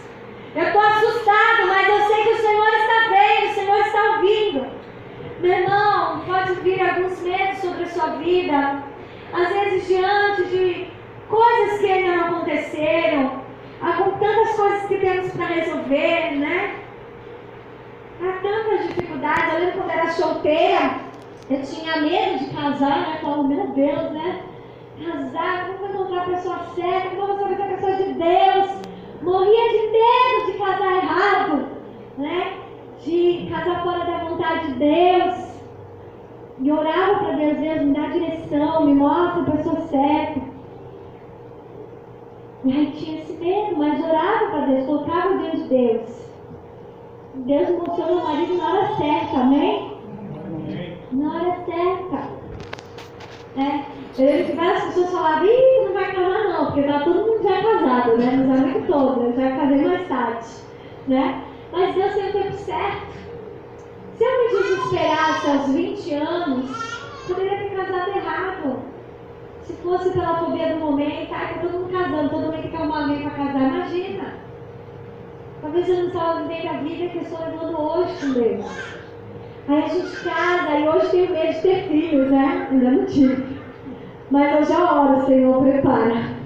[SPEAKER 5] Eu estou assustado, mas eu sei que o Senhor está vendo, o Senhor está ouvindo. Meu irmão, pode vir alguns medos sobre a sua vida. Às vezes diante de coisas que ainda não aconteceram. Há tantas coisas que temos para resolver, né? Há tantas dificuldades. Eu lembro quando era solteira, eu tinha medo de casar, né? Falava, meu Deus, né? Casar, como vou encontrar a pessoa certa? Como vou saber que é a pessoa de Deus? Morria de medo de casar errado, né? De casar fora da vontade de Deus. E orava para Deus, Deus, me dá direção, me mostra a pessoa certa. E aí tinha esse medo, mas orava para Deus, colocava o Deus de Deus. Deus mostrou meu marido na hora certa, amém? Na hora certa. Eu lembro que várias pessoas falavam, não vai casar não, porque tá todo mundo já casado, né? Nos amigos todos, eu já casei mais tarde, né? Mas Deus tem o tempo certo. Se eu me desesperasse aos 20 anos, poderia ter casado errado. Se fosse pela fobia do momento, tá todo mundo casando, todo mundo quer arrumar alguém para casar, imagina. Talvez eu não estava vivendo a vida que eu estou levando hoje com Deus. Aí a gente casa, e hoje tenho medo de ter filhos, né? Ainda não tive. Mas eu já oro, Senhor, prepara.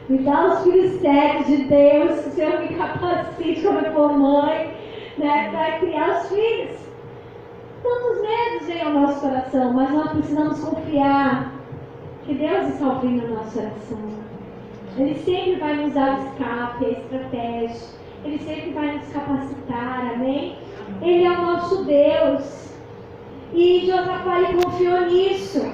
[SPEAKER 5] Me dá os filhos certos de Deus, que o Senhor me capacite quando eu for mãe, né? Para criar os filhos. Tantos medos vêm ao nosso coração, mas nós precisamos confiar que Deus está ouvindo a nossa oração. Ele sempre vai nos dar o escape, a estratégia. Ele sempre vai nos capacitar, amém? Ele é o nosso Deus. E Josafá confiou nisso.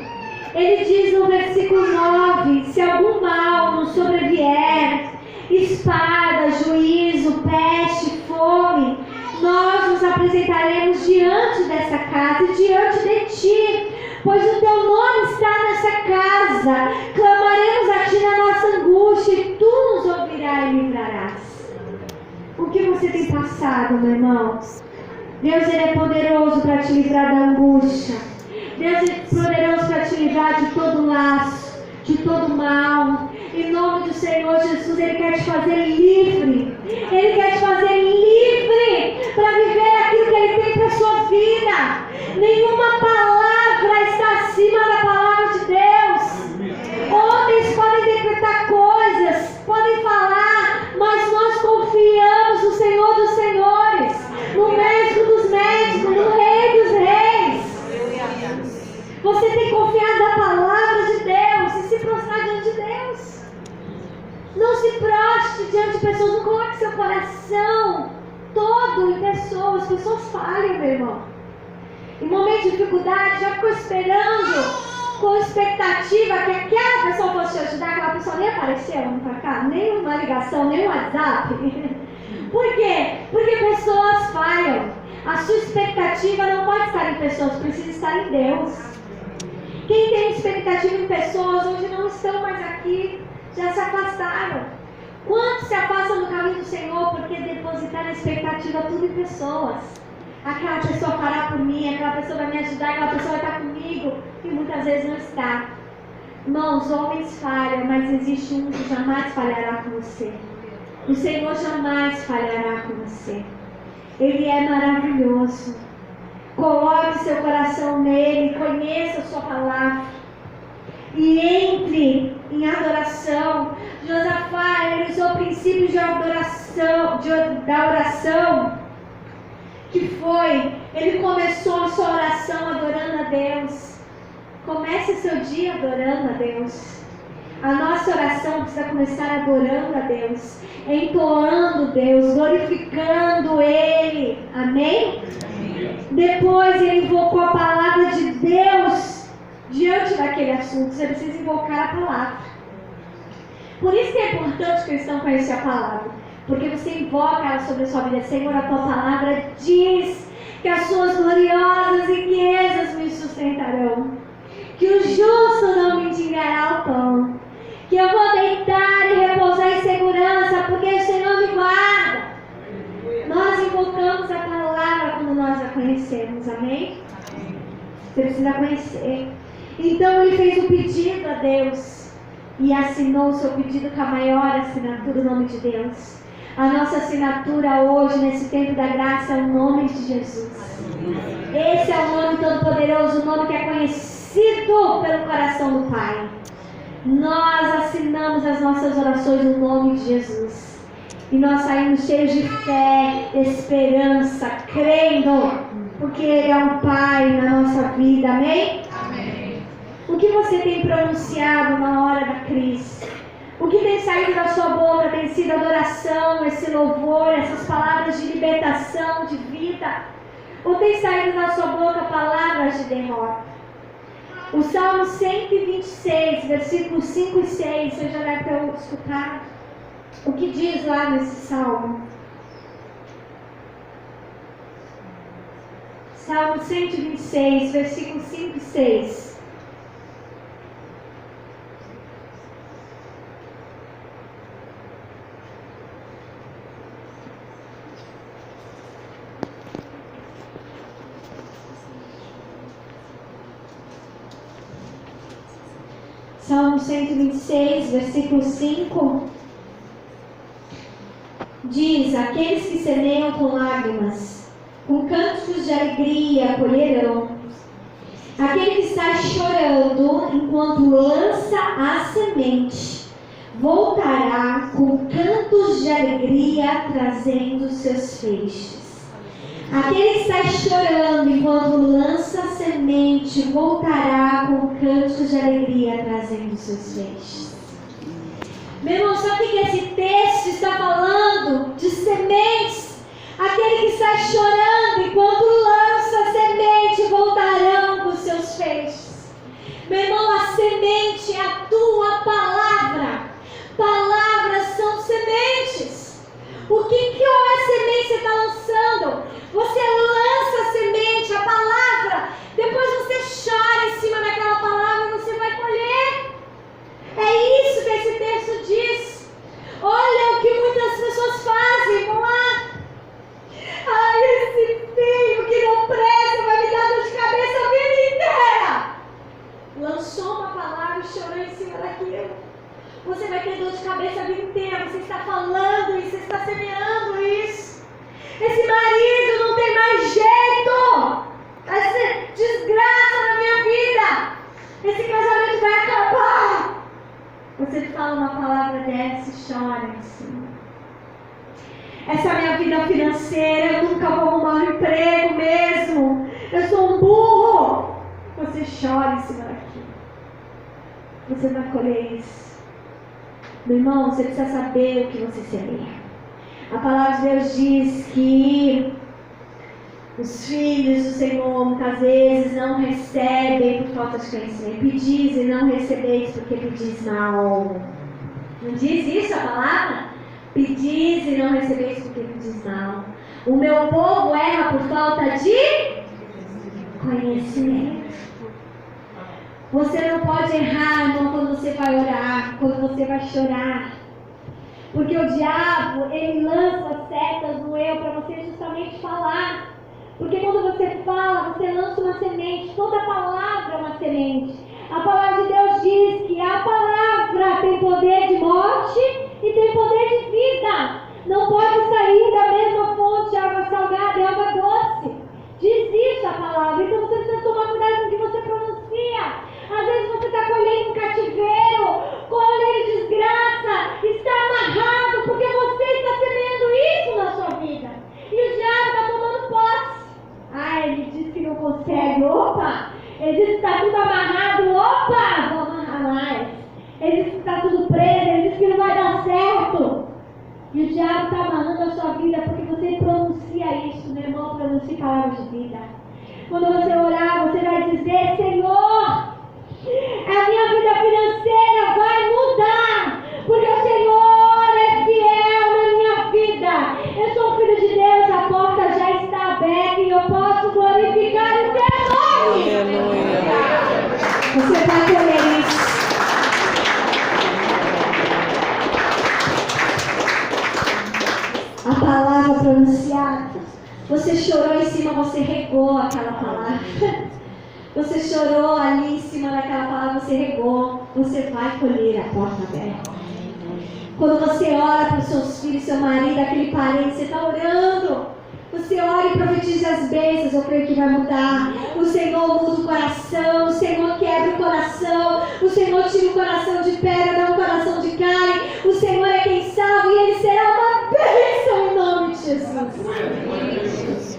[SPEAKER 5] Ele diz no versículo 9: se algum mal nos sobrevier, espada, juízo, peste, fome, nós nos apresentaremos diante dessa casa e diante de ti, pois o teu nome está nessa casa. Clamaremos a ti na nossa angústia e tu nos ouvirás e livrarás. O que você tem passado, meu irmão? Deus, Ele é poderoso para te livrar da angústia. Deus, Ele é poderoso para te livrar de todo laço, de todo mal. Em nome do Senhor Jesus, Ele quer te fazer livre. Ele quer te fazer livre para viver aquilo que Ele tem para a sua vida. Nenhuma palavra está acima da palavra de Deus. Homens podem decretar coisas, podem falar, mas nós confiamos no Senhor dos Senhores, no Médico dos Médicos, no Rei dos Reis. Você tem confiado na palavra de Deus e se prostrar diante de Deus. Não se proste diante de pessoas, não coloque seu coração todo em pessoas. Pessoas falham, meu irmão. Em momento de dificuldade, já ficou esperando com expectativa que aquela pessoa fosse te ajudar, aquela pessoa nem apareceu pra cá, nem uma ligação, nem um WhatsApp. Por quê? Porque pessoas falham. A sua expectativa não pode estar em pessoas, precisa estar em Deus. Quem tem expectativa em pessoas hoje não estão mais aqui, já se afastaram. Quantos se afastam do caminho do Senhor porque depositaram a expectativa tudo em pessoas? Aquela pessoa fará por mim, aquela pessoa vai me ajudar, aquela pessoa vai estar comigo, e muitas vezes não está. Irmãos, homens falham, mas existe um que jamais falhará com você. O Senhor jamais falhará com você. Ele é maravilhoso. Coloque seu coração nele, conheça a sua palavra e entre em adoração. Josafá, ele usou princípios de adoração, da oração, que foi, ele começou a sua oração adorando a Deus. Comece seu dia adorando a Deus. A nossa oração precisa começar adorando a Deus, entoando Deus, glorificando Ele. Amém? Depois ele invocou a palavra de Deus diante daquele assunto. Você precisa invocar a palavra. Por isso que é importante o cristão conhecer a palavra, porque você invoca ela sobre a sua vida. Senhor, a tua palavra diz que as suas gloriosas riquezas me sustentarão, que o justo não me mendigará o pão, que eu vou deitar e repousar em segurança, porque o Senhor me guarda. Nós invocamos a palavra quando nós a conhecemos, amém? Você precisa conhecer. Então ele fez um pedido a Deus e assinou o seu pedido com a maior assinatura do nome de Deus. A nossa assinatura hoje, nesse tempo da graça, é o nome de Jesus. Esse é o nome todo-poderoso, o nome que é conhecido pelo coração do Pai. Nós assinamos as nossas orações no nome de Jesus. E nós saímos cheios de fé, esperança, crendo, porque Ele é um Pai na nossa vida, amém? Amém. O que você tem pronunciado na hora da crise? O que tem saído da sua boca tem sido adoração, esse louvor, essas palavras de libertação, de vida? Ou tem saído da sua boca palavras de derrota? O Salmo 126, versículos 5 e 6, você já deve ter escutado. O que diz lá nesse Salmo? Salmo 126, versículos 5 e 6. Salmo 126, versículo 5, diz: aqueles que semeiam com lágrimas, com cânticos de alegria colherão. Aquele que está chorando enquanto lança a semente, voltará com cantos de alegria trazendo seus feixes. Aquele que está chorando enquanto lança a semente, voltará com cantos de alegria trazendo seus feixes. Meu irmão, sabe o que esse texto está falando? De sementes. Aquele que está chorando enquanto lança a semente, voltarão com seus feixes. Meu irmão, a chora, Senhor. Essa minha vida financeira, eu nunca vou arrumar um emprego mesmo. Eu sou um burro. Você chora em cima daquilo. Você vai colher isso. Meu irmão, você precisa saber o que você semeia. A palavra de Deus diz que os filhos do Senhor muitas vezes não recebem por falta de conhecimento. Pedis e não recebeis porque pedis mal. Não diz isso a palavra? Pedis e não recebeis porque pedis mal. O meu povo erra por falta de conhecimento. Você não pode errar, irmão, quando você vai orar, quando você vai chorar. Porque o diabo, ele lança setas no eu para você justamente falar. Porque quando você fala, você lança uma semente. Toda palavra é uma semente. A palavra de Deus diz que a palavra tem poder de morte e tem poder de vida. Não pode sair da mesma fonte de água salgada e água doce. Diz isso a palavra. Então você precisa tomar cuidado com o que você pronuncia. Às vezes você está colhendo um cativeiro, colhendo desgraça, está amarrado porque você está semeando isso na sua vida. E o diabo está tomando posse. Ele diz que não consegue, opa! Ele diz que está tudo amarrado, opa! Vou amarrar mais. Ele diz que está tudo preso, ele diz que não vai dar certo. E o diabo está amarrando a sua vida porque você pronuncia isso, meu irmão, pronuncia palavras de vida. Quando você orar, você vai dizer, Senhor, a minha vida financeira vai mudar, porque o Senhor é fiel na minha vida. Eu sou filho de Deus, a porta já está aberta e eu posso glorificar o teu nome. Aleluia. Você vai colher isso. A palavra pronunciada. Você chorou em cima, você regou aquela palavra. Você chorou ali em cima daquela palavra, você regou. Você vai colher a porta aberta. Quando você ora para os seus filhos, seu marido, aquele parente, você está orando. Você ora e profetiza as bênçãos, eu creio que vai mudar. O Senhor muda o coração, o Senhor quebra o coração, o Senhor tira o coração de pedra, dá um coração de carne. O Senhor é quem salva e Ele será uma bênção em nome de Jesus.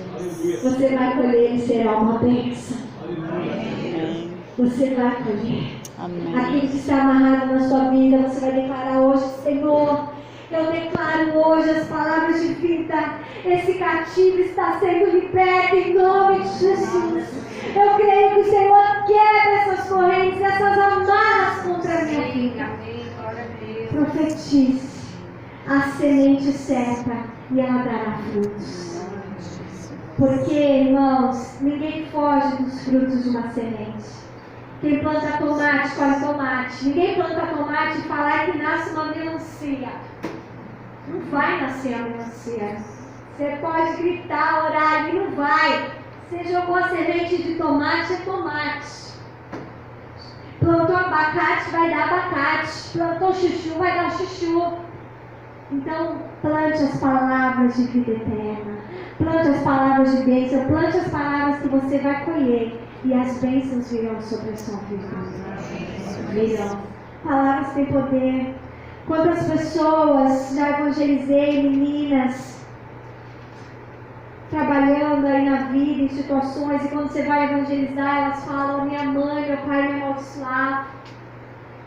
[SPEAKER 5] Você vai colher e será uma bênção. Você vai colher. Aquilo que está amarrado na sua vida, você vai declarar hoje, Senhor, eu declaro hoje as palavras de vida. Esse cativo está sendo liberto em nome de Jesus. Eu creio que o Senhor quebra essas correntes, essas amarras contra a minha vida. Profetize a semente certa e ela dará frutos. Porque, irmãos, ninguém foge dos frutos de uma semente. Quem planta tomate, colhe tomate. Ninguém planta tomate e fala que nasce uma melancia. Não vai nascer a melancia. Você pode gritar, orar, e não vai. Você jogou a semente de tomate, é tomate. Plantou abacate, vai dar abacate. Plantou chuchu, vai dar chuchu. Então, plante as palavras de vida eterna. Plante as palavras de bênção. Plante as palavras que você vai colher. E as bênçãos virão sobre a sua vida. Virão. Palavras têm poder. Quantas pessoas já evangelizei, meninas, trabalhando aí na vida, em situações, e quando você vai evangelizar, elas falam, minha mãe, meu pai me amaldiçoavam.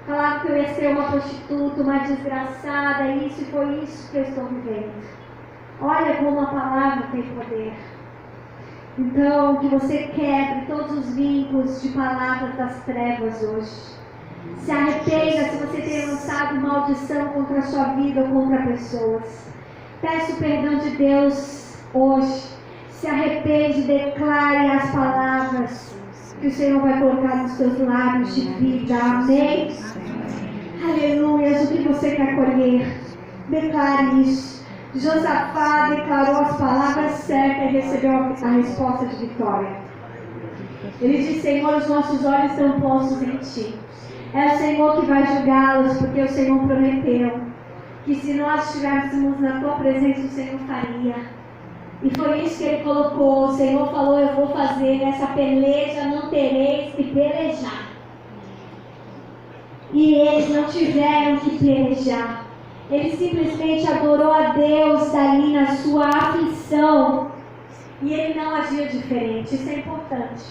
[SPEAKER 5] Falaram que eu ia ser uma prostituta, uma desgraçada, isso e foi isso que eu estou vivendo. Olha como a palavra tem poder. Então, que você quebre todos os vínculos de palavras das trevas hoje. Se arrependa se você tem lançado maldição contra a sua vida ou contra pessoas. Peça o perdão de Deus hoje. Se arrepende, declare as palavras que o Senhor vai colocar nos seus lábios de vida. Amém? Aleluia. O que você quer colher? Declare isso. Josafá declarou as palavras certas e recebeu a resposta de vitória. Ele disse, Senhor, os nossos olhos estão postos em Ti. É o Senhor que vai julgá-los, porque o Senhor prometeu que se nós estivéssemos na Tua presença, o Senhor faria. E foi isso que Ele colocou. O Senhor falou, eu vou fazer, nessa peleja não tereis que pelejar. E eles não tiveram que pelejar. Ele simplesmente adorou a Deus ali na sua aflição. E ele não agia diferente. Isso é importante.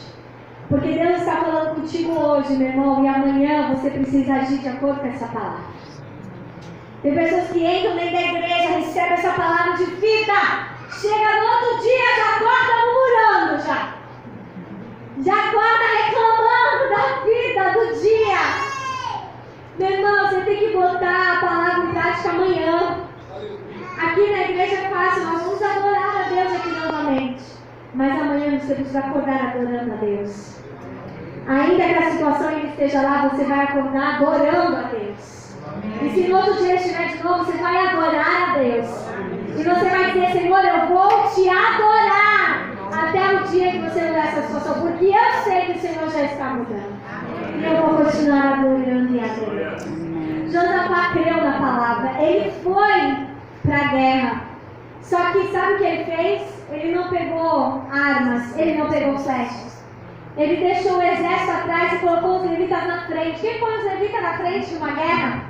[SPEAKER 5] Porque Deus está falando contigo hoje, meu irmão, e amanhã você precisa agir de acordo com essa palavra. Tem pessoas que entram dentro da igreja, recebem essa palavra de vida, chega no outro dia, já acorda murmurando, já acorda reclamando da vida, do dia. Meu irmão, você tem que botar a palavra em prática amanhã. Aqui na igreja é fácil, nós vamos adorar a Deus aqui novamente. Mas amanhã você precisa acordar adorando a Deus. Ainda que a situação ainda esteja lá, você vai acordar adorando a Deus. E se no outro dia estiver de novo, você vai adorar a Deus. E você vai dizer, Senhor, eu vou te adorar até o dia que você mudar essa situação. Porque eu sei que o Senhor já está mudando. E eu vou continuar adorando e adorando. Josafá creu na palavra. Ele foi para a guerra. Só que sabe o que ele fez? Ele não pegou armas, ele não pegou flechas. Ele deixou o exército atrás e colocou os levitas na frente. Quem põe os levitas na frente de uma guerra?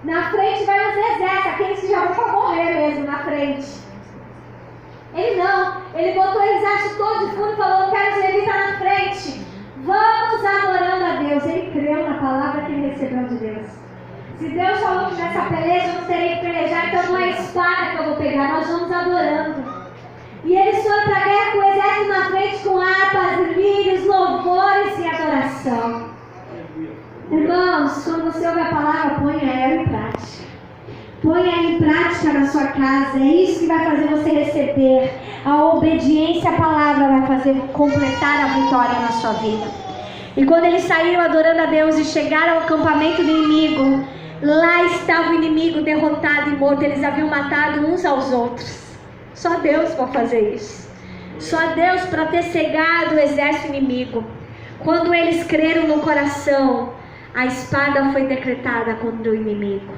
[SPEAKER 5] Na frente vai os exércitos, aqueles que já vão para morrer mesmo, na frente. Ele não, ele botou o exército todo de fundo e falou, eu quero os levitas na frente. Vamos adorando a Deus. Ele creu na palavra que ele recebeu de Deus. Se Deus falou que nessa peleja eu não terei que pelejar, então não é espada que eu vou pegar, nós vamos adorando. E eles foram para a guerra com o exército na frente, com harpas, lírios, louvores e adoração. Irmãos, quando você ouve a palavra, ponha ela em prática. Ponha ela em prática na sua casa. É isso que vai fazer você receber. A obediência à palavra vai fazer completar a vitória na sua vida. E quando eles saíram adorando a Deus e chegaram ao acampamento do inimigo, lá estava o inimigo derrotado e morto. Eles haviam matado uns aos outros. Só Deus pode fazer isso. Só Deus para ter cegado o exército inimigo. Quando eles creram no coração, a espada foi decretada contra o inimigo.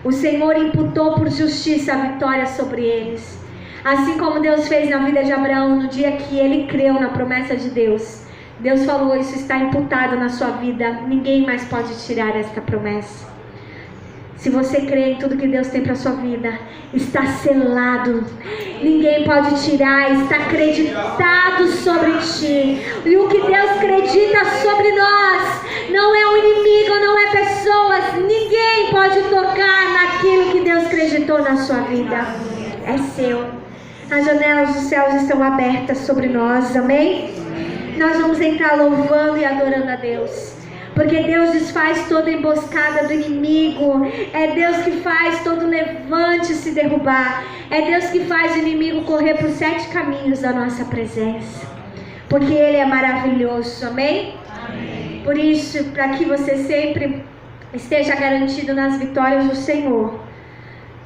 [SPEAKER 5] O Senhor imputou por justiça a vitória sobre eles. Assim como Deus fez na vida de Abraão no dia que ele creu na promessa de Deus. Deus falou, isso está imputado na sua vida. Ninguém mais pode tirar esta promessa. Se você crê em tudo que Deus tem para a sua vida, está selado. Ninguém pode tirar, está acreditado sobre ti. E o que Deus acredita sobre nós, não é o inimigo, não é pessoas. Ninguém pode tocar naquilo que Deus acreditou na sua vida. É seu. As janelas dos céus estão abertas sobre nós, amém? Nós vamos entrar louvando e adorando a Deus. Porque Deus desfaz toda emboscada do inimigo. É Deus que faz todo levante se derrubar. É Deus que faz o inimigo correr por 7 caminhos da nossa presença. Porque Ele é maravilhoso, amém? Amém. Por isso, para que você sempre esteja garantido nas vitórias do Senhor,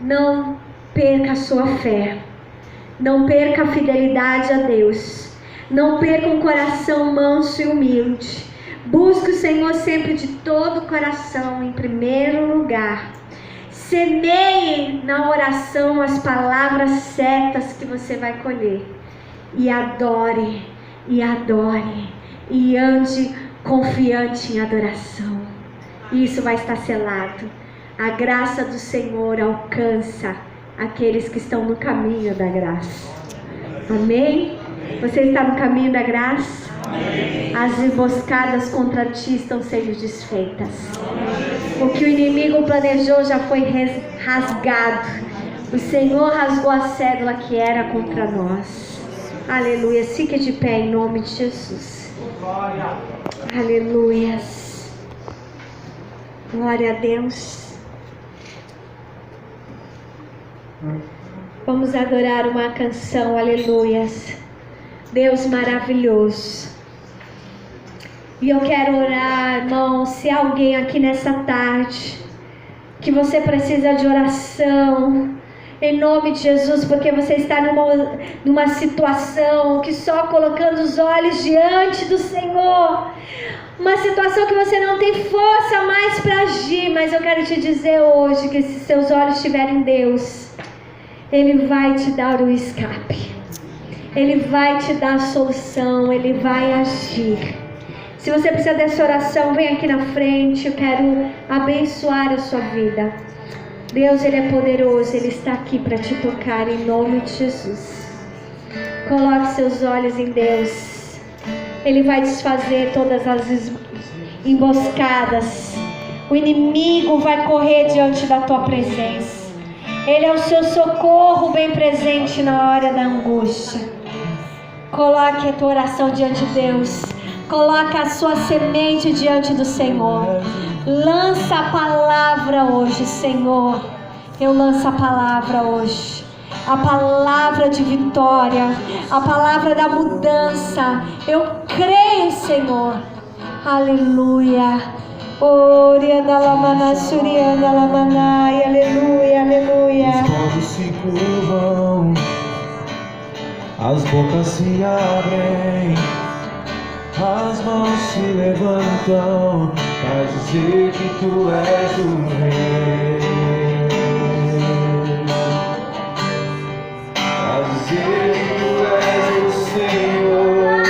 [SPEAKER 5] não perca a sua fé. Não perca a fidelidade a Deus. Não perca um coração manso e humilde. Busque o Senhor sempre de todo o coração, em primeiro lugar. Semeie na oração as palavras certas que você vai colher. E adore, e adore, e ande confiante em adoração. Isso vai estar selado. A graça do Senhor alcança aqueles que estão no caminho da graça. Amém? Você está no caminho da graça? As emboscadas contra ti estão sendo desfeitas. O que o inimigo planejou já foi rasgado. O Senhor rasgou a cédula que era contra nós. Aleluia. Fique de pé em nome de Jesus. Aleluia. Glória a Deus. Vamos adorar uma canção. Aleluia. Deus maravilhoso. E eu quero orar, irmão, se há alguém aqui nessa tarde que você precisa de oração, em nome de Jesus, porque você está numa situação que só colocando os olhos diante do Senhor, uma situação que você não tem força mais para agir, mas eu quero te dizer hoje que se seus olhos estiverem em Deus, Ele vai te dar o escape, Ele vai te dar a solução, Ele vai agir. Se você precisa dessa oração, vem aqui na frente, eu quero abençoar a sua vida. Deus, Ele é poderoso, Ele está aqui para te tocar em nome de Jesus. Coloque seus olhos em Deus. Ele vai desfazer todas as emboscadas. O inimigo vai correr diante da tua presença. Ele é o seu socorro bem presente na hora da angústia. Coloque a tua oração diante de Deus. Coloque a sua semente diante do Senhor. Lança a palavra hoje, Senhor. Eu lanço a palavra hoje. A palavra de vitória. A palavra da mudança. Eu creio, Senhor. Aleluia. Orianda lamana, surianda lamanai. Aleluia, aleluia.
[SPEAKER 4] Os povos se curvam, as bocas se abrem, as mãos se levantam para dizer que tu és o rei, para dizer que tu és o Senhor,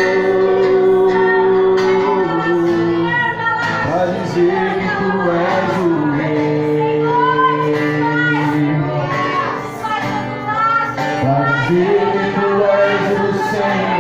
[SPEAKER 4] para dizer que tu és o rei, para dizer que tu és o Senhor.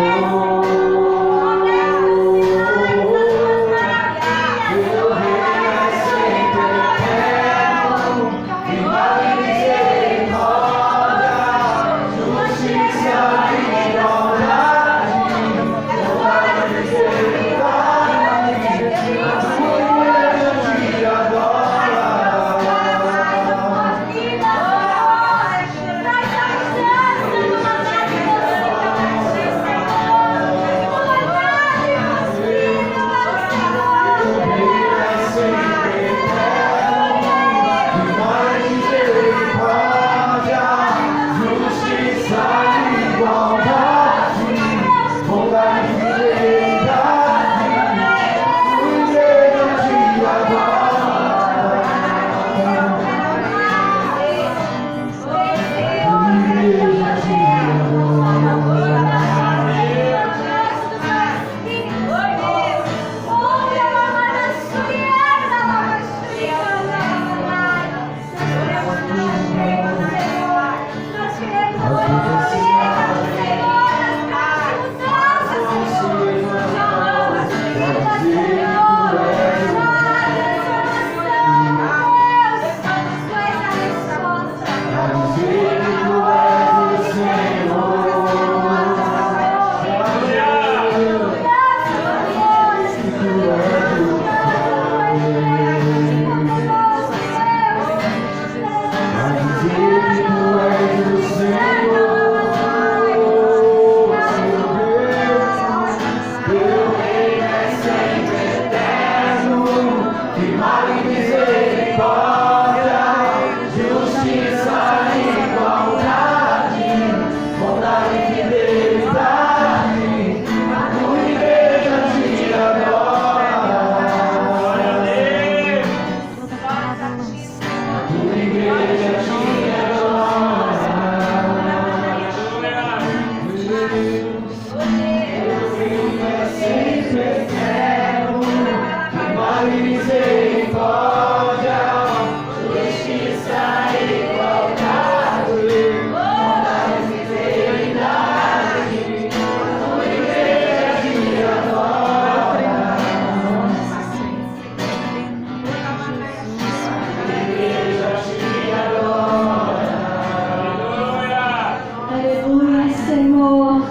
[SPEAKER 5] Senhor,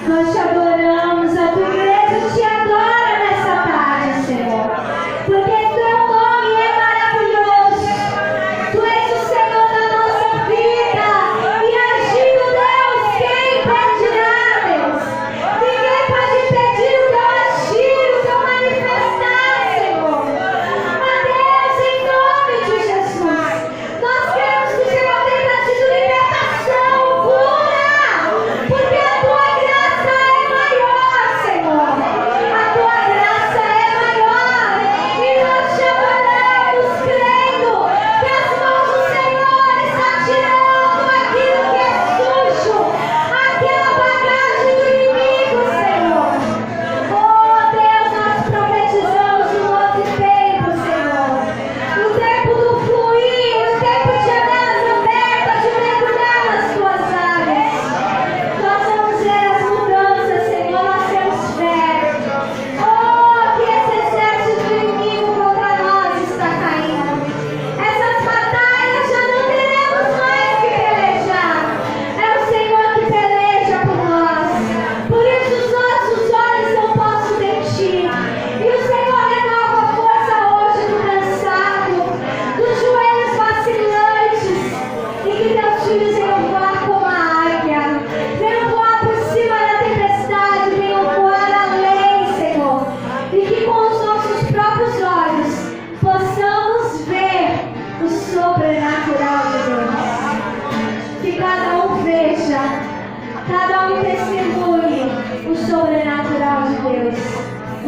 [SPEAKER 5] nós te adoramos, a tua igreja te adora.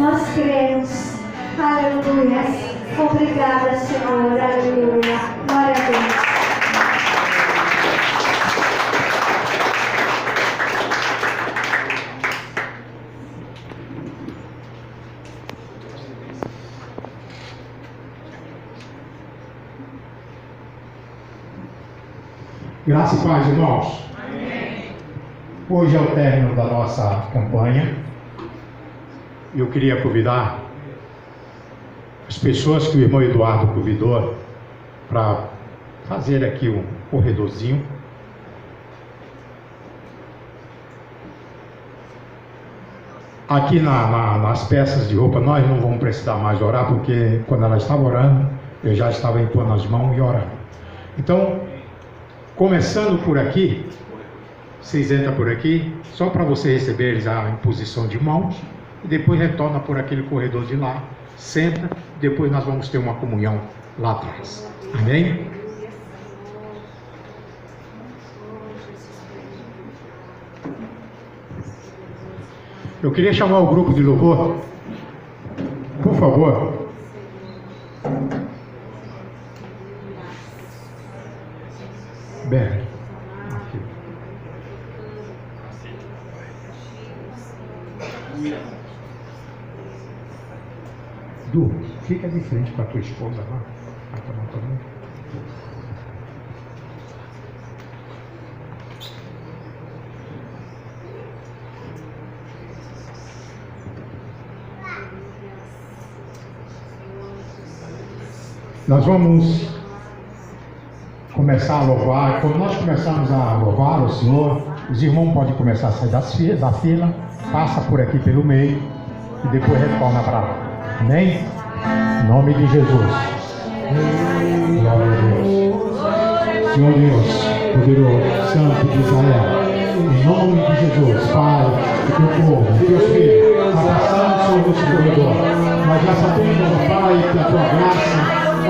[SPEAKER 5] Nós cremos. Aleluia. Obrigada, Senhor. Aleluia. Glória a Deus.
[SPEAKER 7] Graça e paz, irmãos. Hoje é o término da nossa campanha. Eu queria convidar as pessoas que o irmão Eduardo convidou para fazer aqui um corredorzinho. Aqui nas peças de roupa nós não vamos precisar mais orar, porque quando ela estava orando, eu já estava impondo as mãos e orando. Então, começando por aqui, vocês entram por aqui, só para vocês receberem a imposição de mãos, e depois retorna por aquele corredor de lá, senta, depois nós vamos ter uma comunhão lá atrás. Amém? Eu queria chamar o grupo de louvor, por favor. Bem, aqui. Du, fica de frente com a tua esposa lá. Nós vamos começar a louvar. Quando nós começarmos a louvar o Senhor, os irmãos podem começar a sair da fila, passa por aqui pelo meio e depois retorna para lá. Amém? Em nome de Jesus. Glória a Deus. Senhor Deus, poderoso, santo de Israel, em nome de Jesus, Pai, do teu povo, do teu filho, está passando sobre esse corredor. Nós já sabemos, Pai, que a tua graça,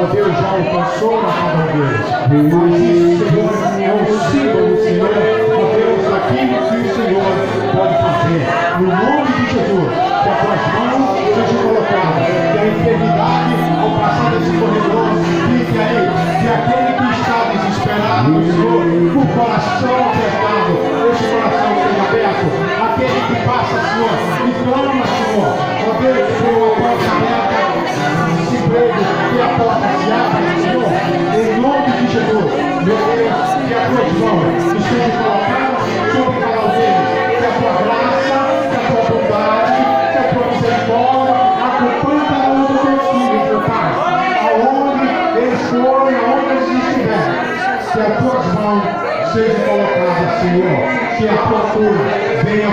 [SPEAKER 7] ó Deus, já alcançou a cada um deles. Mas isso, Senhor, é o símbolo, Senhor, ó Deus, daquilo que o Senhor pode fazer. No nome de Jesus, que as tuas mãos sejam colocadas, que a enfermidade, ao passar desse corredor, fique aí, que aquele que está desesperado, Senhor, com o coração apertado, esse coração seja aberto. Aquele que passa, Senhor, e clama, Senhor, ó Deus, por uma porta aberta, que a porta se abra, Senhor, em nome de Jesus, meu Deus, que as tuas mãos estejam colocadas sobre cada um deles, que a tua graça, que a tua bondade, que a tua misericórdia acompanhe cada um dos teus filhos, meu Pai, aonde eles forem, aonde eles estiverem, que as tuas mãos sejam colocadas, Senhor, que a tua cura venha.